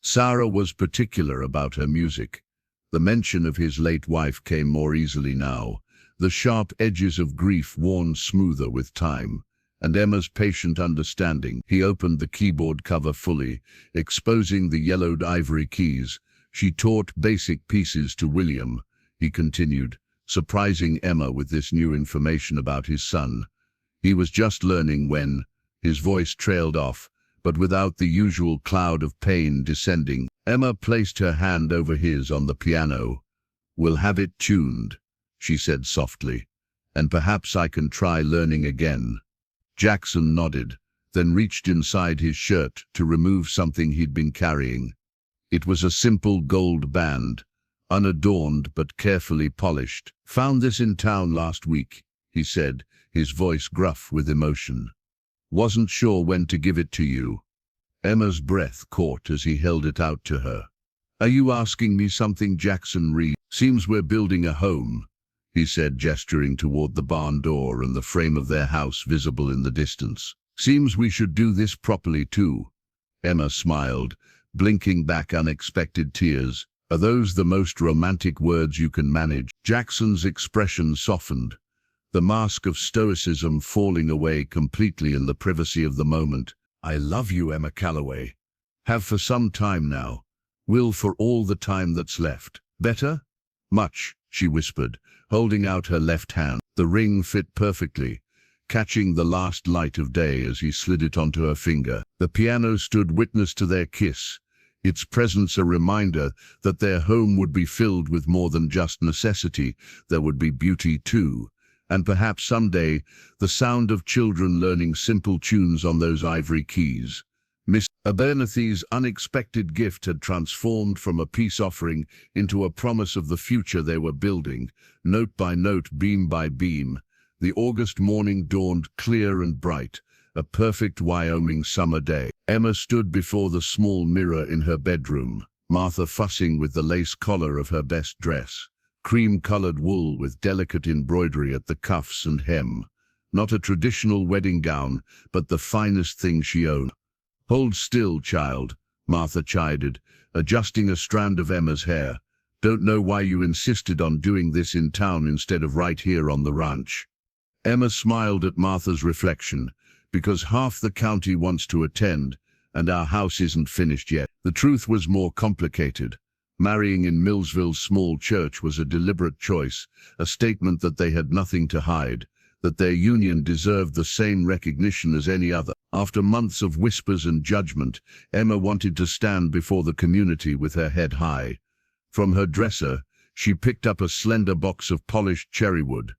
Sarah was particular about her music. The mention of his late wife came more easily now, the sharp edges of grief worn smoother with time, and Emma's patient understanding. He opened the keyboard cover fully, exposing the yellowed ivory keys. "She taught basic pieces to William," he continued, surprising Emma with this new information about his son. "He was just learning when—" His voice trailed off, but without the usual cloud of pain descending. Emma placed her hand over his on the piano. "We'll have it tuned," she said softly, "and perhaps I can try learning again." Jackson nodded, then reached inside his shirt to remove something he'd been carrying. It was a simple gold band, unadorned but carefully polished. "Found this in town last week," he said, his voice gruff with emotion. Wasn't sure when to give it to you. Emma's breath caught as he held it out to her. Are you asking me something, Jackson Reed? Seems we're building a home, he said, gesturing toward the barn door and the frame of their house visible in the distance. Seems we should do this properly too. Emma smiled, blinking back unexpected tears. Are those the most romantic words you can manage? Jackson's expression softened, the mask of stoicism falling away completely in the privacy of the moment. I love you, Emma Calloway. Have for some time now. Will for all the time that's left. Better? Much, she whispered, holding out her left hand. The ring fit perfectly, catching the last light of day as he slid it onto her finger. The piano stood witness to their kiss, its presence a reminder that their home would be filled with more than just necessity. There would be beauty too, and perhaps someday the sound of children learning simple tunes on those ivory keys. Miss Abernathy's unexpected gift had transformed from a peace offering into a promise of the future they were building, note by note, beam by beam. The August morning dawned clear and bright, a perfect Wyoming summer day. Emma stood before the small mirror in her bedroom, Martha fussing with the lace collar of her best dress, cream-colored wool with delicate embroidery at the cuffs and hem. Not a traditional wedding gown, but the finest thing she owned. Hold still, child, Martha chided, adjusting a strand of Emma's hair. Don't know why you insisted on doing this in town instead of right here on the ranch. Emma smiled at Martha's reflection. Because half the county wants to attend, and our house isn't finished yet. The truth was more complicated. Marrying in Millsville's small church was a deliberate choice, a statement that they had nothing to hide, that their union deserved the same recognition as any other. After months of whispers and judgment, Emma wanted to stand before the community with her head high. From her dresser, she picked up a slender box of polished cherrywood.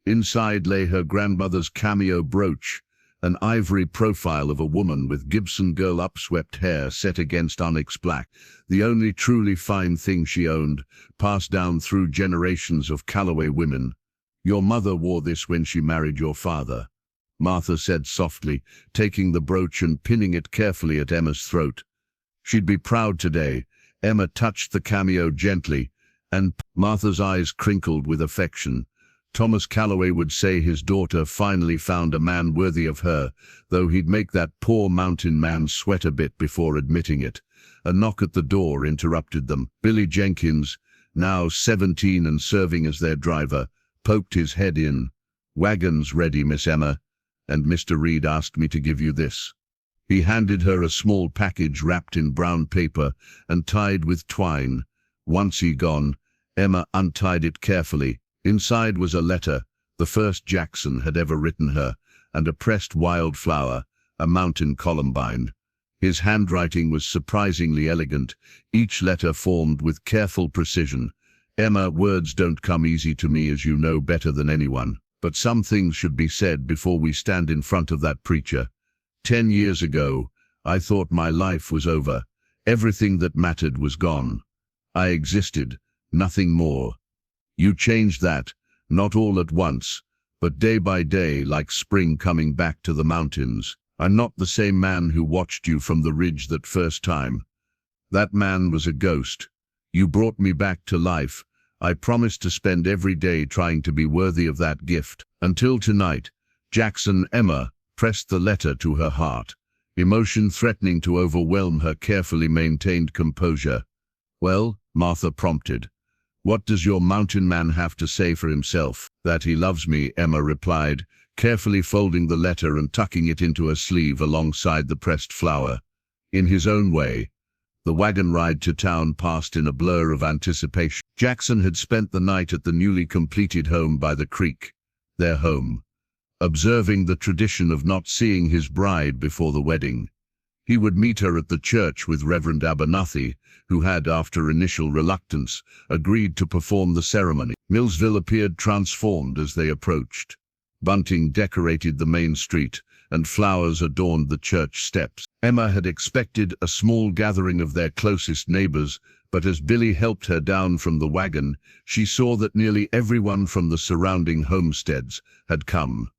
Inside lay her grandmother's cameo brooch, an ivory profile of a woman with Gibson girl upswept hair set against onyx black, the only truly fine thing she owned, passed down through generations of Calloway women. Your mother wore this when she married your father, Martha said softly, taking the brooch and pinning it carefully at Emma's throat. She'd be proud today. Emma touched the cameo gently, and Martha's eyes crinkled with affection. Thomas Calloway would say his daughter finally found a man worthy of her, though he'd make that poor mountain man sweat a bit before admitting it. A knock at the door interrupted them. Billy Jenkins, now 17 and serving as their driver, poked his head in. Wagon's ready, Miss Emma, and Mr. Reed asked me to give you this. He handed her a small package wrapped in brown paper and tied with twine. Once he gone, Emma untied it carefully. Inside was a letter, the first Jackson had ever written her, and a pressed wildflower, a mountain columbine. His handwriting was surprisingly elegant, each letter formed with careful precision. Emma, words don't come easy to me, as you know better than anyone, but some things should be said before we stand in front of that preacher. 10 years ago, I thought my life was over. Everything that mattered was gone. I existed, nothing more. You changed that, not all at once, but day by day, like spring coming back to the mountains. I'm not the same man who watched you from the ridge that first time. That man was a ghost. You brought me back to life. I promised to spend every day trying to be worthy of that gift. Until tonight, Jackson. Emma pressed the letter to her heart, emotion threatening to overwhelm her carefully maintained composure. Well, Martha prompted. What does your mountain man have to say for himself? That he loves me, Emma replied, carefully folding the letter and tucking it into her sleeve alongside the pressed flower. In his own way. The wagon ride to town passed in a blur of anticipation. Jackson had spent the night at the newly completed home by the creek, their home, observing the tradition of not seeing his bride before the wedding. He would meet her at the church with Reverend Abernathy, who had, after initial reluctance, agreed to perform the ceremony. Millsville appeared transformed as they approached. Bunting decorated the main street, and flowers adorned the church steps. Emma had expected a small gathering of their closest neighbors, but as Billy helped her down from the wagon, she saw that nearly everyone from the surrounding homesteads had come.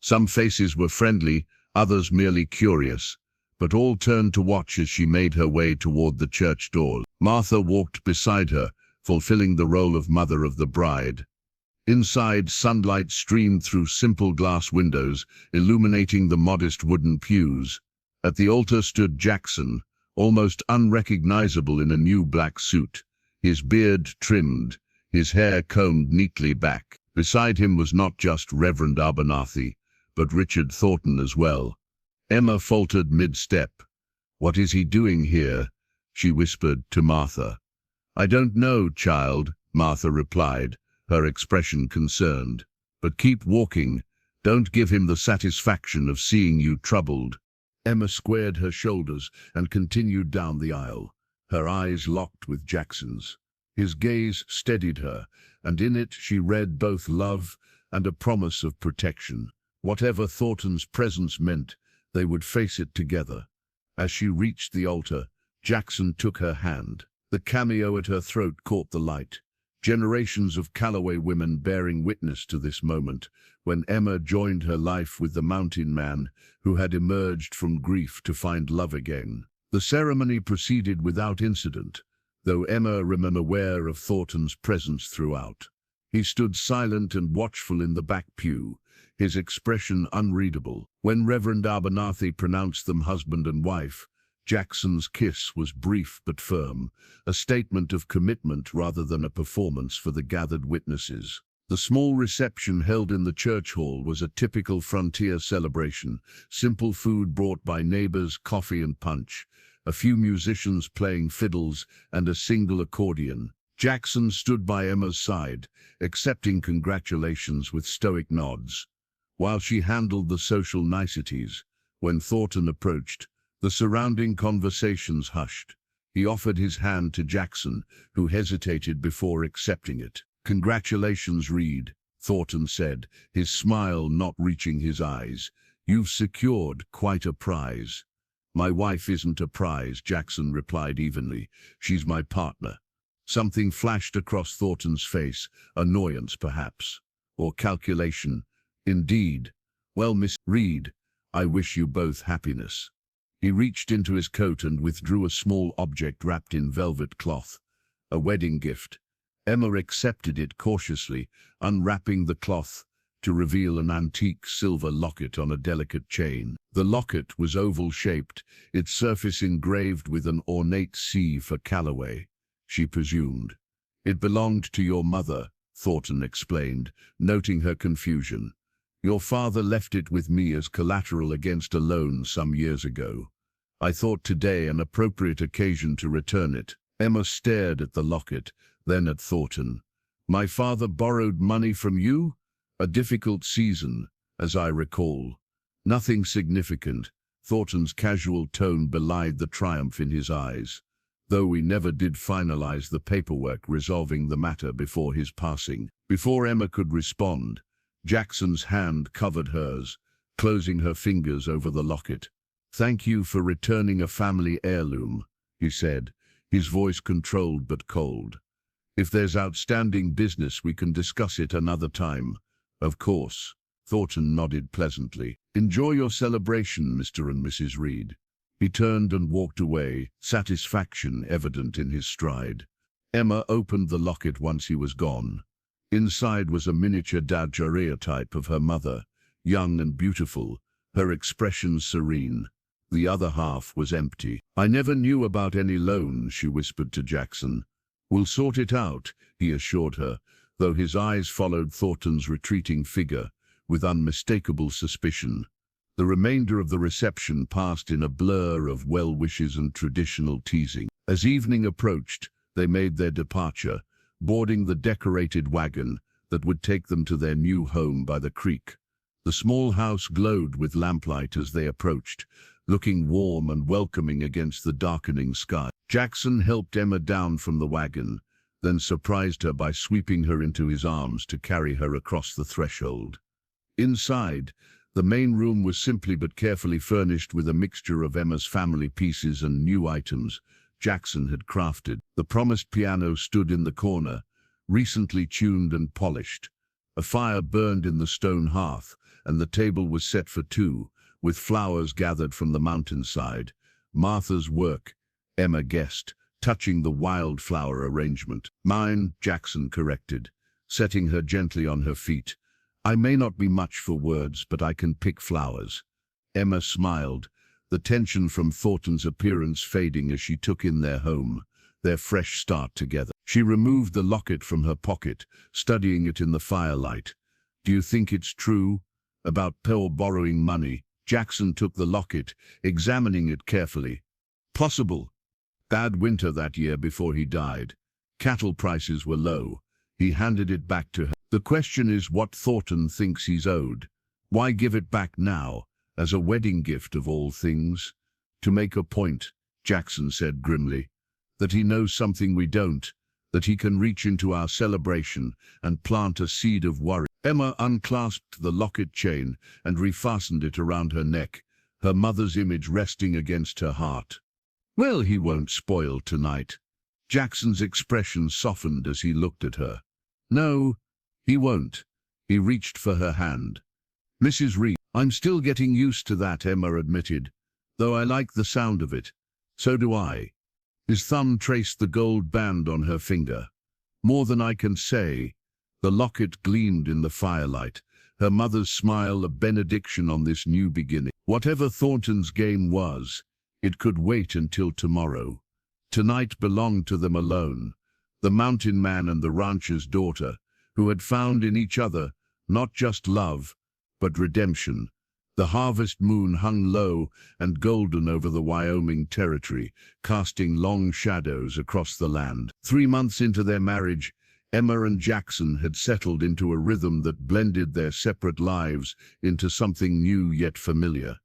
Some faces were friendly, others merely curious, but all turned to watch as she made her way toward the church doors. Martha walked beside her, fulfilling the role of mother of the bride. Inside, sunlight streamed through simple glass windows, illuminating the modest wooden pews. At the altar stood Jackson, almost unrecognizable in a new black suit, his beard trimmed, his hair combed neatly back. Beside him was not just Reverend Abernathy, but Richard Thornton as well. Emma faltered mid-step. "What is he doing here?" she whispered to Martha. "I don't know, child," Martha replied, her expression concerned. "But keep walking. Don't give him the satisfaction of seeing you troubled." Emma squared her shoulders and continued down the aisle, her eyes locked with Jackson's. His gaze steadied her, and in it she read both love and a promise of protection. Whatever Thornton's presence meant, they would face it together. As she reached the altar, Jackson took her hand. The cameo at her throat caught the light. Generations of Callaway women bearing witness to this moment, when Emma joined her life with the mountain man who had emerged from grief to find love again. The ceremony proceeded without incident, though Emma remained aware of Thornton's presence throughout. He stood silent and watchful in the back pew, his expression unreadable. When Reverend Abernathy pronounced them husband and wife, Jackson's kiss was brief but firm, a statement of commitment rather than a performance for the gathered witnesses. The small reception held in the church hall was a typical frontier celebration, simple food brought by neighbors, coffee and punch, a few musicians playing fiddles, and a single accordion. Jackson stood by Emma's side, accepting congratulations with stoic nods, while she handled the social niceties. When Thornton approached, the surrounding conversations hushed. He offered his hand to Jackson, who hesitated before accepting it. "Congratulations, Reed," Thornton said, his smile not reaching his eyes. "You've secured quite a prize." "My wife isn't a prize," Jackson replied evenly. "She's my partner." Something flashed across Thornton's face, annoyance perhaps, or calculation. "Indeed. Well, Miss Reed, I wish you both happiness." He reached into his coat and withdrew a small object wrapped in velvet cloth, a wedding gift. Emma accepted it cautiously, unwrapping the cloth to reveal an antique silver locket on a delicate chain. The locket was oval-shaped, its surface engraved with an ornate C for Callaway, she presumed. "It belonged to your mother," Thornton explained, noting her confusion. "Your father left it with me as collateral against a loan some years ago. I thought today an appropriate occasion to return it." Emma stared at the locket, then at Thornton. "My father borrowed money from you? A difficult season, as I recall." "Nothing significant." Thornton's casual tone belied the triumph in his eyes. "Though we never did finalize the paperwork resolving the matter before his passing." Before Emma could respond, Jackson's hand covered hers, closing her fingers over the locket. "Thank you for returning a family heirloom," he said, his voice controlled but cold. "If there's outstanding business, we can discuss it another time." "Of course." Thornton nodded pleasantly. "Enjoy your celebration, Mr. and Mrs. Reed." He turned and walked away, satisfaction evident in his stride. Emma opened the locket once he was gone. Inside was a miniature daguerreotype of her mother, young and beautiful, her expression serene. The other half was empty. "I never knew about any loan," she whispered to Jackson. "We'll sort it out," he assured her, though his eyes followed Thornton's retreating figure with unmistakable suspicion. The remainder of the reception passed in a blur of well wishes and traditional teasing. As evening approached, they made their departure, boarding the decorated wagon that would take them to their new home by the creek. The small house glowed with lamplight as they approached, looking warm and welcoming against the darkening sky. Jackson helped Emma down from the wagon, then surprised her by sweeping her into his arms to carry her across the threshold. Inside, the main room was simply but carefully furnished with a mixture of Emma's family pieces and new items Jackson had crafted. The promised piano stood in the corner, recently tuned and polished. A fire burned in the stone hearth, and the table was set for two, with flowers gathered from the mountainside. Martha's work, Emma guessed, touching the wildflower arrangement. Mine, Jackson corrected, setting her gently on her feet. I may not be much for words, but I can pick flowers. Emma smiled, the tension from Thornton's appearance fading as she took in their home, their fresh start together. She removed the locket from her pocket, studying it in the firelight. Do you think it's true? About Pearl borrowing money? Jackson took the locket, examining it carefully. Possible. Bad winter that year before he died. Cattle prices were low. He handed it back to her. The question is what Thornton thinks he's owed. Why give it back now, as a wedding gift of all things? To make a point, Jackson said grimly, that he knows something we don't, that he can reach into our celebration and plant a seed of worry. Emma unclasped the locket chain and refastened it around her neck, her mother's image resting against her heart. Well, he won't spoil tonight. Jackson's expression softened as he looked at her. No, he won't. He reached for her hand. Mrs. Reed, I'm still getting used to that, Emma admitted, though I like the sound of it. So do I. His thumb traced the gold band on her finger. More than I can say. The locket gleamed in the firelight, her mother's smile a benediction on this new beginning. Whatever Thornton's game was, it could wait until tomorrow. Tonight belonged to them alone, the mountain man and the rancher's daughter, who had found in each other not just love, but redemption. The harvest moon hung low and golden over the Wyoming territory, casting long shadows across the land. 3 months into their marriage, Emma and Jackson had settled into a rhythm that blended their separate lives into something new yet familiar.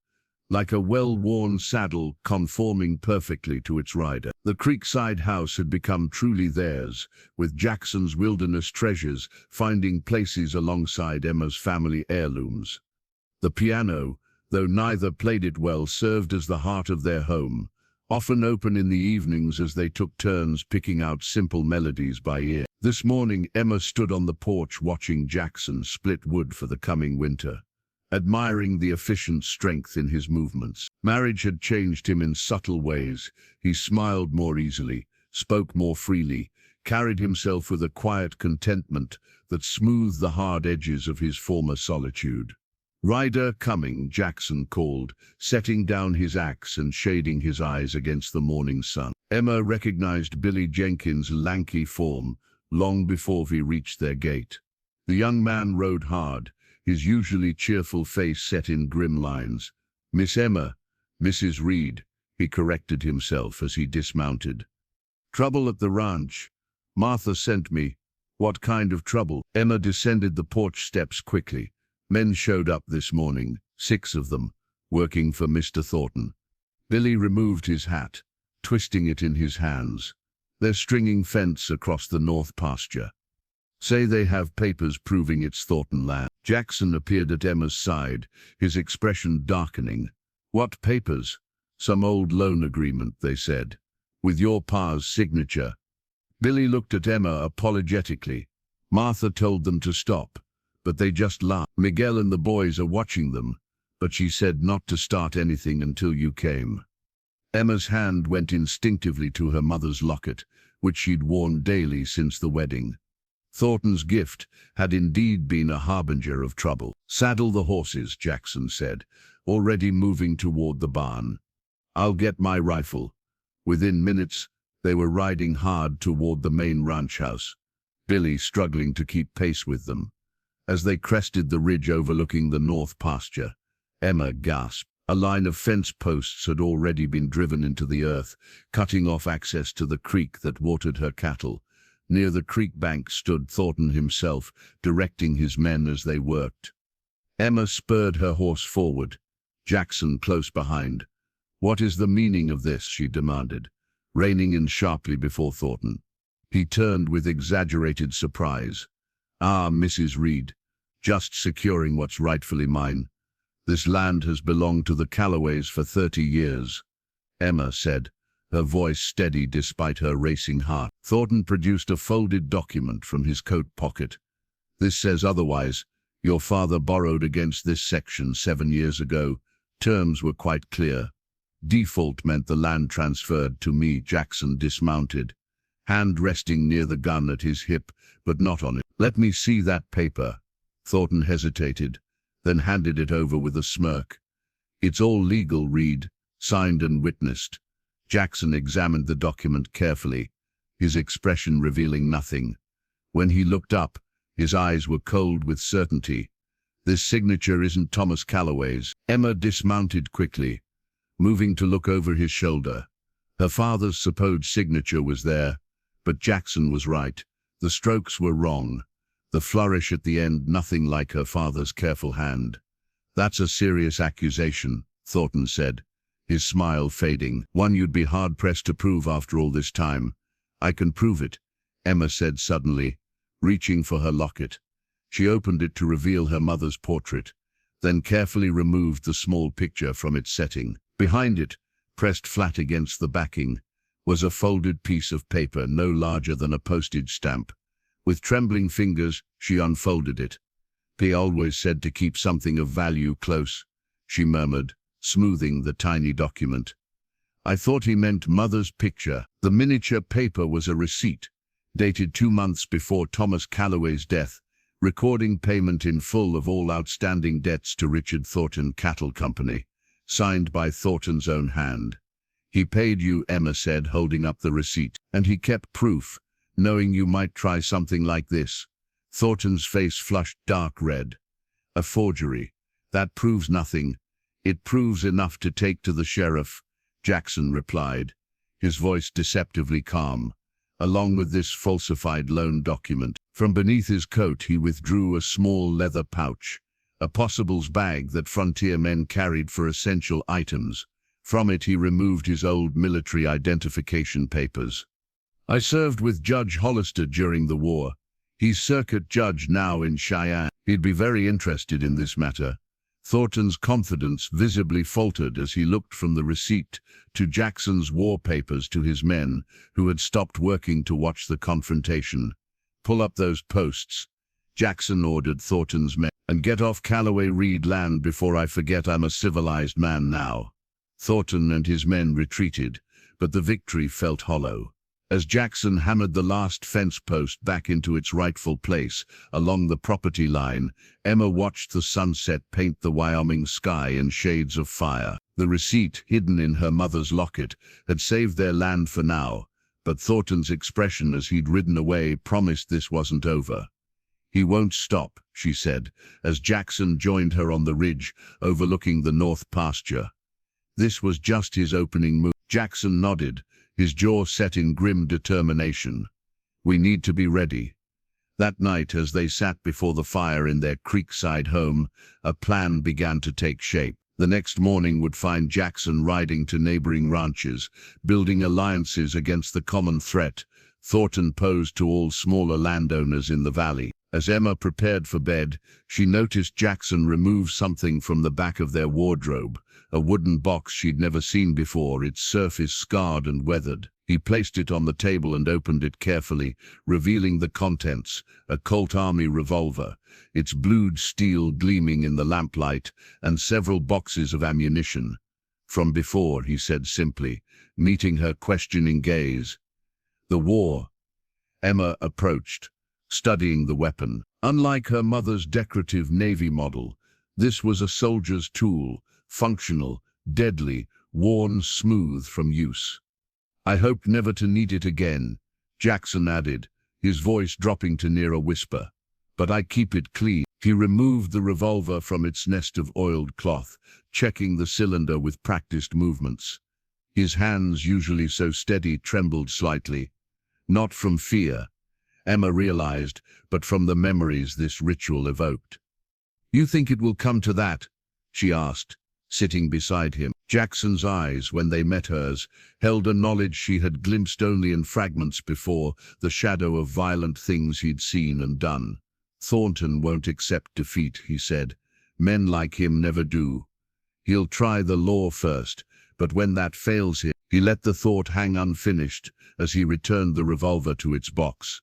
Like a well-worn saddle conforming perfectly to its rider. The creekside house had become truly theirs, with Jackson's wilderness treasures finding places alongside Emma's family heirlooms. The piano, though neither played it well, served as the heart of their home, often open in the evenings as they took turns picking out simple melodies by ear. This morning, Emma stood on the porch watching Jackson split wood for the coming winter, admiring the efficient strength in his movements. Marriage had changed him in subtle ways. He smiled more easily, spoke more freely, carried himself with a quiet contentment that smoothed the hard edges of his former solitude. "Rider coming," Jackson called, setting down his axe and shading his eyes against the morning sun. Emma recognized Billy Jenkins' lanky form long before he reached their gate. The young man rode hard, his usually cheerful face set in grim lines. "Miss Emma, Mrs. Reed," he corrected himself as he dismounted. "Trouble at the ranch. Martha sent me." "What kind of trouble?" Emma descended the porch steps quickly. Men showed up this morning, 6 of them, working for Mr. Thornton. Billy removed his hat, twisting it in his hands. "They're stringing fence across the north pasture. Say they have papers proving it's Thornton land." Jackson appeared at Emma's side, his expression darkening. "What papers?" "Some old loan agreement," they said, "with your pa's signature." Billy looked at Emma apologetically. "Martha told them to stop, but they just laughed. Miguel and the boys are watching them, but she said not to start anything until you came." Emma's hand went instinctively to her mother's locket, which she'd worn daily since the wedding. Thornton's gift had indeed been a harbinger of trouble. "Saddle the horses," Jackson said, already moving toward the barn. "I'll get my rifle." Within minutes, they were riding hard toward the main ranch house, Billy struggling to keep pace with them. As they crested the ridge overlooking the north pasture, Emma gasped. A line of fence posts had already been driven into the earth, cutting off access to the creek that watered her cattle. Near the creek bank stood Thornton himself, directing his men as they worked. Emma spurred her horse forward, Jackson close behind. "What is the meaning of this?" she demanded, reining in sharply before Thornton. He turned with exaggerated surprise. "Ah, Mrs. Reed, just securing what's rightfully mine. This land has belonged to the Callaways for 30 years, Emma said, her voice steady despite her racing heart. Thornton produced a folded document from his coat pocket. "This says otherwise. Your father borrowed against this section 7 years ago, Terms were quite clear. Default meant the land transferred to me. Jackson dismounted, hand resting near the gun at his hip, but not on it. "Let me see that paper." Thornton hesitated, then handed it over with a smirk. "It's all legal, Reed, signed and witnessed." Jackson examined the document carefully, his expression revealing nothing. When he looked up, his eyes were cold with certainty. "This signature isn't Thomas Calloway's." Emma dismounted quickly, moving to look over his shoulder. Her father's supposed signature was there, but Jackson was right. The strokes were wrong. The flourish at the end nothing like her father's careful hand. "That's a serious accusation," Thornton said, his smile fading. "One you'd be hard-pressed to prove after all this time." "I can prove it," Emma said suddenly, reaching for her locket. She opened it to reveal her mother's portrait, then carefully removed the small picture from its setting. Behind it, pressed flat against the backing, was a folded piece of paper no larger than a postage stamp. With trembling fingers, she unfolded it. "P always said to keep something of value close," she murmured, smoothing the tiny document. "I thought he meant Mother's picture." The miniature paper was a receipt, dated 2 months before Thomas Calloway's death, recording payment in full of all outstanding debts to Richard Thornton Cattle Company, signed by Thornton's own hand. "He paid you," Emma said, holding up the receipt, "and he kept proof, knowing you might try something like this." Thornton's face flushed dark red. "A forgery. That proves nothing." "It proves enough to take to the sheriff," Jackson replied, his voice deceptively calm. "Along with this falsified loan document." From beneath his coat he withdrew a small leather pouch, a possibles bag that frontier men carried for essential items. From it he removed his old military identification papers. "I served with Judge Hollister during the war. He's circuit judge now in Cheyenne. He'd be very interested in this matter." Thornton's confidence visibly faltered as he looked from the receipt to Jackson's war papers to his men, who had stopped working to watch the confrontation. "Pull up those posts," Jackson ordered Thornton's men, "and get off Calloway Reed land before I forget I'm a civilized man now." Thornton and his men retreated, but the victory felt hollow. As Jackson hammered the last fence post back into its rightful place along the property line, Emma watched the sunset paint the Wyoming sky in shades of fire. The receipt, hidden in her mother's locket, had saved their land for now, but Thornton's expression as he'd ridden away promised this wasn't over. "He won't stop," she said, as Jackson joined her on the ridge overlooking the north pasture. This was just his opening move. Jackson nodded, his jaw set in grim determination. "We need to be ready." That night, as they sat before the fire in their creekside home, a plan began to take shape. The next morning would find Jackson riding to neighboring ranches, building alliances against the common threat. Thornton posed to all smaller landowners in the valley. As Emma prepared for bed, she noticed Jackson remove something from the back of their wardrobe, a wooden box she'd never seen before, its surface scarred and weathered. He placed it on the table and opened it carefully, revealing the contents: a Colt Army revolver, its blued steel gleaming in the lamplight, and several boxes of ammunition. "From before," he said simply, meeting her questioning gaze. "The war." Emma approached, studying the weapon. Unlike her mother's decorative Navy model, this was a soldier's tool, functional, deadly, worn smooth from use. "I hope never to need it again," Jackson added, his voice dropping to near a whisper. "But I keep it clean." He removed the revolver from its nest of oiled cloth, checking the cylinder with practiced movements. His hands, usually so steady, trembled slightly. Not from fear, Emma realized, but from the memories this ritual evoked. "You think it will come to that?" she asked, sitting beside him. Jackson's eyes, when they met hers, held a knowledge she had glimpsed only in fragments before, the shadow of violent things he'd seen and done. "Thornton won't accept defeat," he said. "Men like him never do. He'll try the law first, but when that fails him..." He let the thought hang unfinished as he returned the revolver to its box.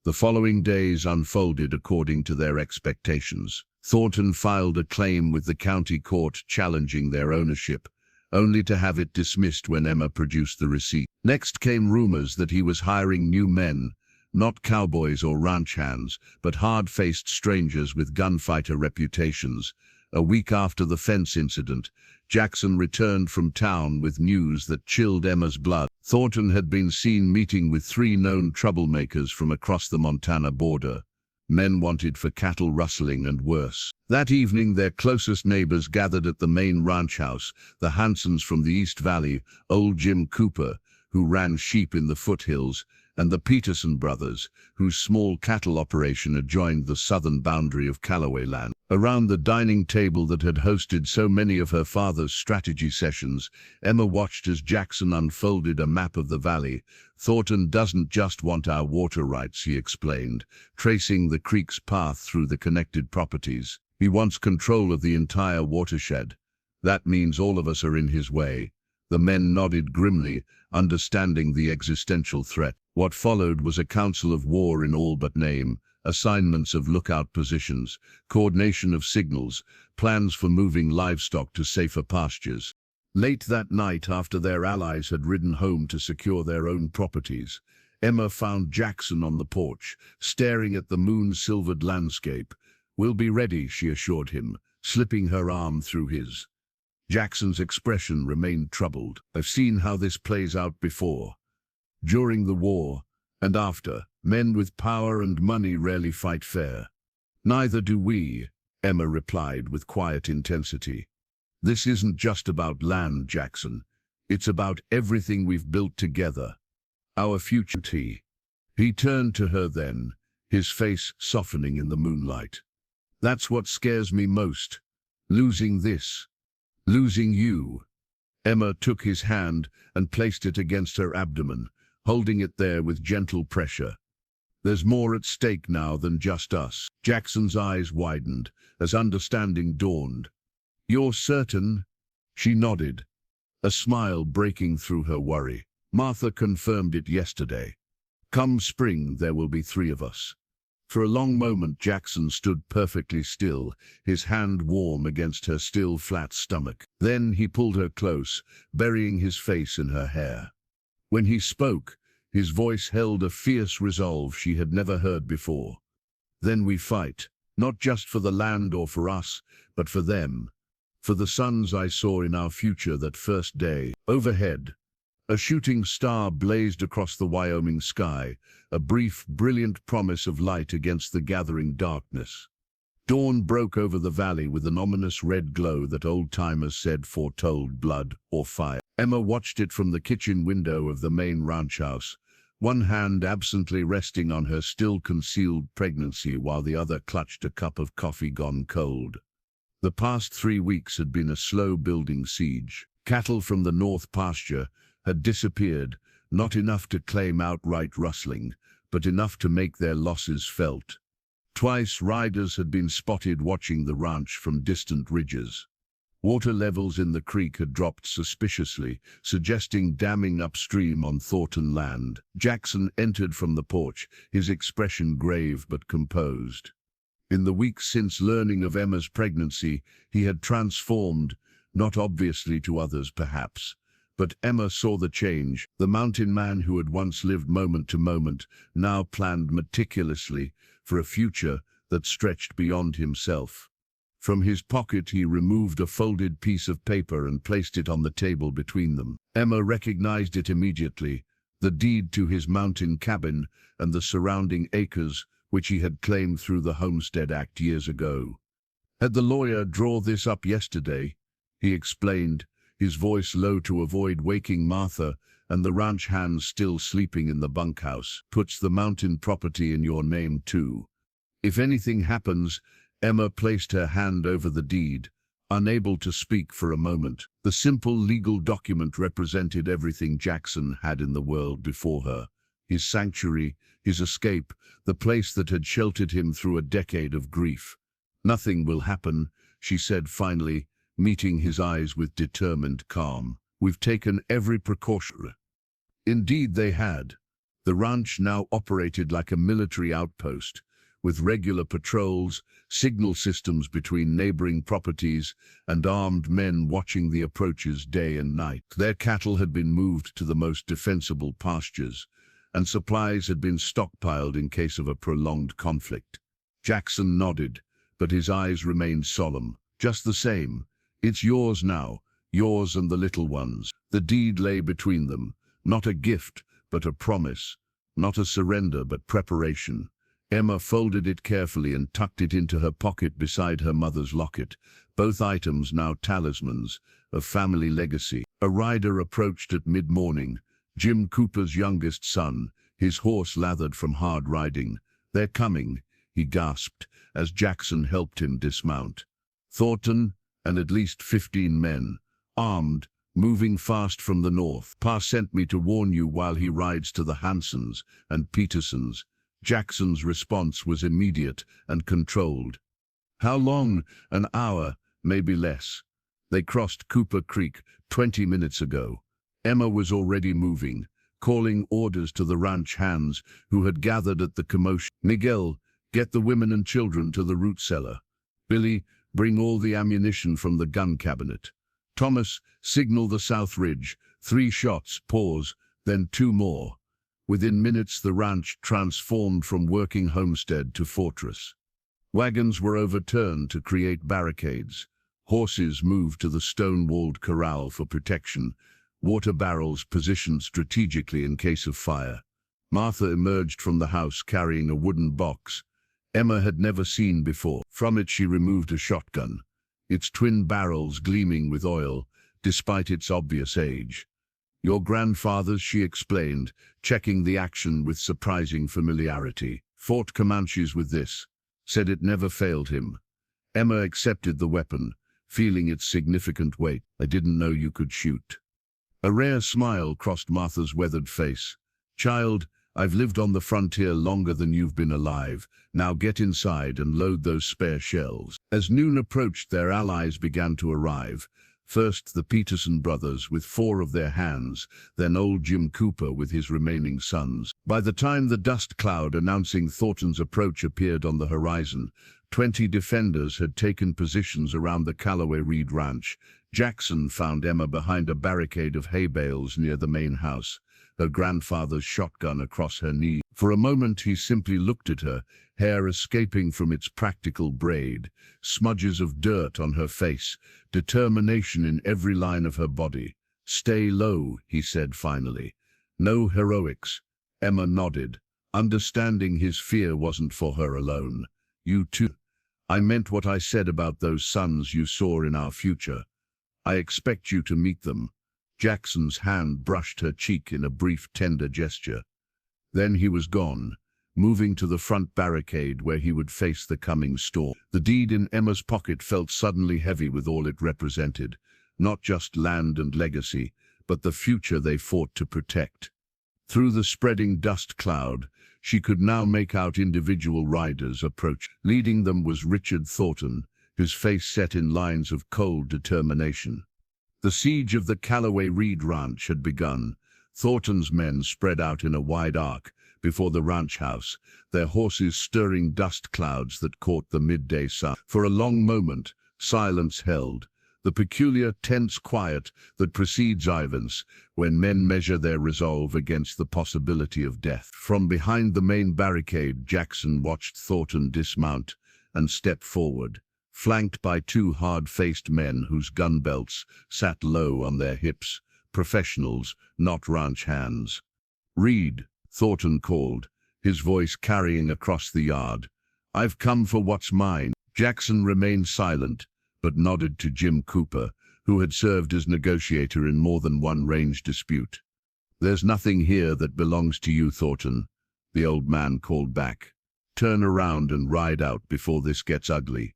The following days unfolded according to their expectations. Thornton filed a claim with the county court challenging their ownership, only to have it dismissed when Emma produced the receipt. Next came rumors that he was hiring new men, not cowboys or ranch hands, but hard-faced strangers with gunfighter reputations. A week after the fence incident, Jackson returned from town with news that chilled Emma's blood. Thornton had been seen meeting with 3 known troublemakers from across the Montana border. Men wanted for cattle rustling and worse. That evening, their closest neighbors gathered at the main ranch house, the Hansons from the East Valley, old Jim Cooper, who ran sheep in the foothills, and the Peterson brothers, whose small cattle operation adjoined the southern boundary of Callaway land. Around the dining table that had hosted so many of her father's strategy sessions, Emma watched as Jackson unfolded a map of the valley. "Thornton doesn't just want our water rights," he explained, tracing the creek's path through the connected properties. "He wants control of the entire watershed. That means all of us are in his way." The men nodded grimly, understanding the existential threat. What followed was a council of war in all but name, assignments of lookout positions, coordination of signals, plans for moving livestock to safer pastures. Late that night, after their allies had ridden home to secure their own properties, Emma found Jackson on the porch, staring at the moon-silvered landscape. "We'll be ready," she assured him, slipping her arm through his. Jackson's expression remained troubled. "I've seen how this plays out before. During the war, and after, men with power and money rarely fight fair." "Neither do we," Emma replied with quiet intensity. "This isn't just about land, Jackson. It's about everything we've built together. Our future." He turned to her then, his face softening in the moonlight. "That's what scares me most. Losing this. Losing you." Emma took his hand and placed it against her abdomen, holding it there with gentle pressure. "There's more at stake now than just us." Jackson's eyes widened as understanding dawned. "You're certain?" She nodded, a smile breaking through her worry. "Martha confirmed it yesterday. Come spring, there will be 3 of us." For a long moment, Jackson stood perfectly still, his hand warm against her still flat stomach. Then he pulled her close, burying his face in her hair. When he spoke, his voice held a fierce resolve she had never heard before. "Then we fight, not just for the land or for us, but for them. For the sons I saw in our future that first day." Overhead, a shooting star blazed across the Wyoming sky, a brief, brilliant promise of light against the gathering darkness. Dawn broke over the valley with an ominous red glow that old-timers said foretold blood or fire. Emma watched it from the kitchen window of the main ranch house, one hand absently resting on her still-concealed pregnancy while the other clutched a cup of coffee gone cold. The past 3 weeks had been a slow-building siege. Cattle from the north pasture had disappeared, not enough to claim outright rustling, but enough to make their losses felt. Twice riders had been spotted watching the ranch from distant ridges. Water levels in the creek had dropped suspiciously, suggesting damming upstream on Thornton land. Jackson entered from the porch, his expression grave but composed. In the weeks since learning of Emma's pregnancy, he had transformed, not obviously to others perhaps. But Emma saw the change. The mountain man who had once lived moment to moment now planned meticulously for a future that stretched beyond himself. From his pocket he removed a folded piece of paper and placed it on the table between them. Emma recognized it immediately, the deed to his mountain cabin and the surrounding acres which he had claimed through the Homestead Act years ago. "Had the lawyer draw this up yesterday," he explained, his voice low to avoid waking Martha and the ranch hands still sleeping in the bunkhouse. "Puts the mountain property in your name too. If anything happens..." Emma placed her hand over the deed, unable to speak for a moment. The simple legal document represented everything Jackson had in the world before her. His sanctuary, his escape, the place that had sheltered him through a decade of grief. "Nothing will happen," she said finally, meeting his eyes with determined calm. "We've taken every precaution." Indeed they had. The ranch now operated like a military outpost, with regular patrols, signal systems between neighboring properties, and armed men watching the approaches day and night. Their cattle had been moved to the most defensible pastures, and supplies had been stockpiled in case of a prolonged conflict. Jackson nodded, but his eyes remained solemn. Just the same, it's yours now, yours and the little ones. The deed lay between them, not a gift, but a promise, not a surrender, but preparation. Emma folded it carefully and tucked it into her pocket beside her mother's locket, both items now talismans of family legacy. A rider approached at mid-morning, Jim Cooper's youngest son, his horse lathered from hard riding. "They're coming," he gasped as Jackson helped him dismount. Thornton and at least 15 men, armed, moving fast from the north. "Pa sent me to warn you while he rides to the Hansons and Petersons." Jackson's response was immediate and controlled. "How long?" "An hour, maybe less." They crossed Cooper Creek 20 minutes ago. Emma was already moving, calling orders to the ranch hands who had gathered at the commotion. "Miguel, get the women and children to the root cellar. Billy, bring all the ammunition from the gun cabinet. Thomas, signal the South Ridge. 3 shots, pause, then 2 more. Within minutes, the ranch transformed from working homestead to fortress. Wagons were overturned to create barricades. Horses moved to the stone-walled corral for protection, water barrels positioned strategically in case of fire. Martha emerged from the house carrying a wooden box Emma had never seen before. From it she removed a shotgun, its twin barrels gleaming with oil, despite its obvious age. "Your grandfather's," she explained, checking the action with surprising familiarity. "Fought Comanches with this. Said it never failed him." Emma accepted the weapon, feeling its significant weight. "I didn't know you could shoot." A rare smile crossed Martha's weathered face. "Child, I've lived on the frontier longer than you've been alive. Now get inside and load those spare shells." As noon approached, their allies began to arrive. First the Peterson brothers with 4 of their hands, then old Jim Cooper with his remaining sons. By the time the dust cloud announcing Thornton's approach appeared on the horizon, 20 defenders had taken positions around the Callaway Reed Ranch. Jackson found Emma behind a barricade of hay bales near the main house, her grandfather's shotgun across her knee. For a moment he simply looked at her, hair escaping from its practical braid, smudges of dirt on her face, determination in every line of her body. "Stay low," he said finally. "No heroics." Emma nodded, understanding his fear wasn't for her alone. "You too. I meant what I said about those sons you saw in our future. I expect you to meet them." Jackson's hand brushed her cheek in a brief, tender gesture. Then he was gone, moving to the front barricade where he would face the coming storm. The deed in Emma's pocket felt suddenly heavy with all it represented, not just land and legacy, but the future they fought to protect. Through the spreading dust cloud, she could now make out individual riders approach. Leading them was Richard Thornton, his face set in lines of cold determination. The siege of the Callaway Reed Ranch had begun. Thornton's men spread out in a wide arc before the ranch house, their horses stirring dust clouds that caught the midday sun. For a long moment, silence held, the peculiar tense quiet that precedes violence when men measure their resolve against the possibility of death. From behind the main barricade, Jackson watched Thornton dismount and step forward, flanked by 2 hard-faced men whose gun belts sat low on their hips, professionals, not ranch hands. "Reed," Thornton called, his voice carrying across the yard. "I've come for what's mine." Jackson remained silent, but nodded to Jim Cooper, who had served as negotiator in more than one range dispute. "There's nothing here that belongs to you, Thornton," the old man called back. "Turn around and ride out before this gets ugly."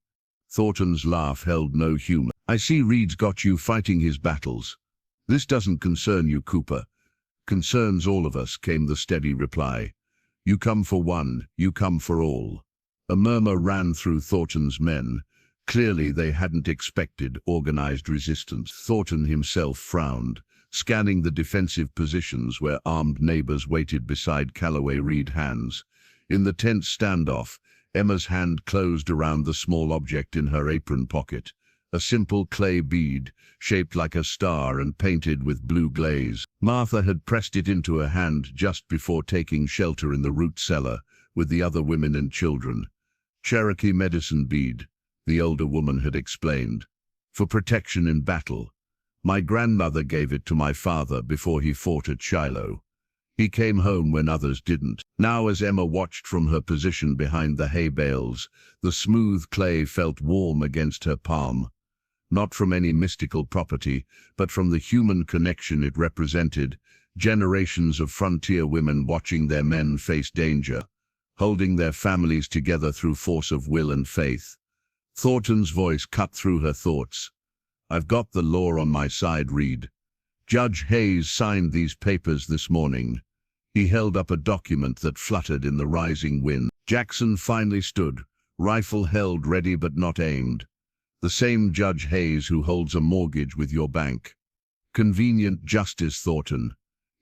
Thornton's laugh held no humor. "I see Reed's got you fighting his battles. This doesn't concern you, Cooper." "Concerns all of us," came the steady reply. "You come for one, you come for all." A murmur ran through Thornton's men. Clearly they hadn't expected organized resistance. Thornton himself frowned, scanning the defensive positions where armed neighbors waited beside Callaway Reed hands. In the tense standoff, Emma's hand closed around the small object in her apron pocket, a simple clay bead, shaped like a star and painted with blue glaze. Martha had pressed it into her hand just before taking shelter in the root cellar with the other women and children. Cherokee medicine bead, the older woman had explained, for protection in battle. My grandmother gave it to my father before he fought at Shiloh. He came home when others didn't. Now, as Emma watched from her position behind the hay bales, the smooth clay felt warm against her palm. Not from any mystical property, but from the human connection it represented, generations of frontier women watching their men face danger, holding their families together through force of will and faith. Thornton's voice cut through her thoughts. I've got the law on my side, Reed. Judge Hayes signed these papers this morning. He held up a document that fluttered in the rising wind. Jackson finally stood, rifle held ready but not aimed. The same Judge Hayes who holds a mortgage with your bank. Convenient justice, Thornton.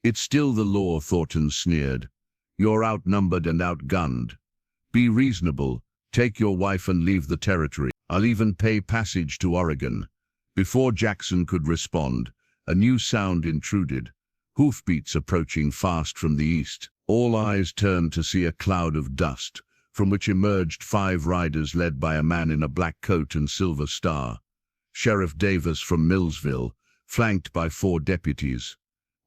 It's still the law, Thornton sneered. You're outnumbered and outgunned. Be reasonable. Take your wife and leave the territory. I'll even pay passage to Oregon. Before Jackson could respond, a new sound intruded. Hoofbeats approaching fast from the east. All eyes turned to see a cloud of dust, from which emerged 5 riders led by a man in a black coat and silver star. Sheriff Davis from Millsville, flanked by 4 deputies.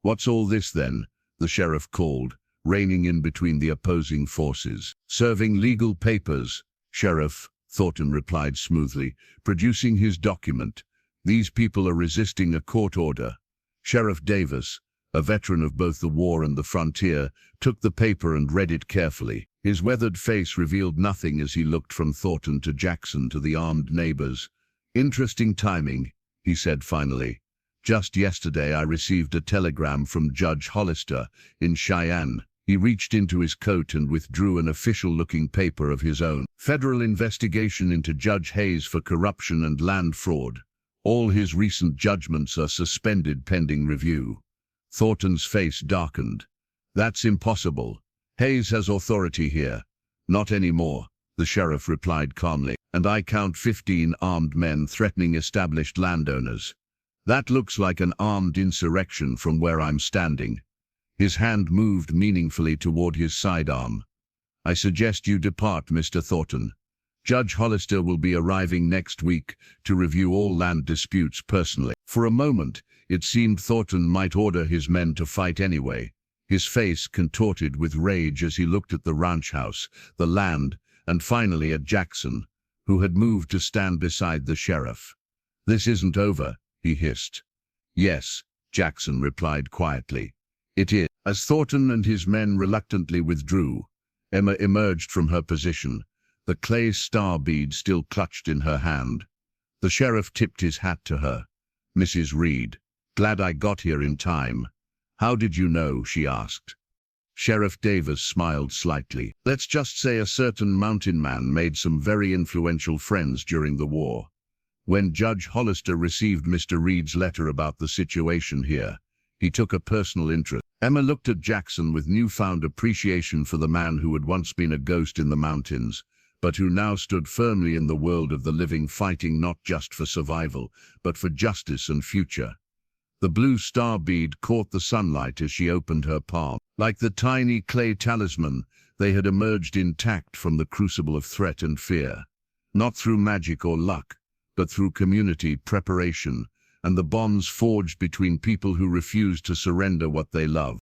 What's all this then? The sheriff called, reining in between the opposing forces. Serving legal papers, Sheriff, Thornton replied smoothly, producing his document. These people are resisting a court order. Sheriff Davis, a veteran of both the war and the frontier, took the paper and read it carefully. His weathered face revealed nothing as he looked from Thornton to Jackson to the armed neighbors. Interesting timing, he said finally. Just yesterday I received a telegram from Judge Hollister in Cheyenne. He reached into his coat and withdrew an official-looking paper of his own. Federal investigation into Judge Hayes for corruption and land fraud. All his recent judgments are suspended pending review. Thornton's face darkened. That's impossible. Hayes has authority here. Not anymore, the sheriff replied calmly. And I count 15 armed men threatening established landowners. That looks like an armed insurrection from where I'm standing. His hand moved meaningfully toward his sidearm. I suggest you depart, Mr. Thornton. Judge Hollister will be arriving next week to review all land disputes personally. For a moment, it seemed Thornton might order his men to fight anyway. His face contorted with rage as he looked at the ranch house, the land, and finally at Jackson, who had moved to stand beside the sheriff. This isn't over, he hissed. Yes, Jackson replied quietly. It is. As Thornton and his men reluctantly withdrew, Emma emerged from her position, the clay star bead still clutched in her hand. The sheriff tipped his hat to her. Mrs. Reed, glad I got here in time. How did you know? She asked. Sheriff Davis smiled slightly. Let's just say a certain mountain man made some very influential friends during the war. When Judge Hollister received Mr. Reed's letter about the situation here, he took a personal interest. Emma looked at Jackson with newfound appreciation for the man who had once been a ghost in the mountains, but who now stood firmly in the world of the living, fighting not just for survival, but for justice and future. The blue star bead caught the sunlight as she opened her palm. Like the tiny clay talisman, they had emerged intact from the crucible of threat and fear. Not through magic or luck, but through community, preparation, and the bonds forged between people who refused to surrender what they loved.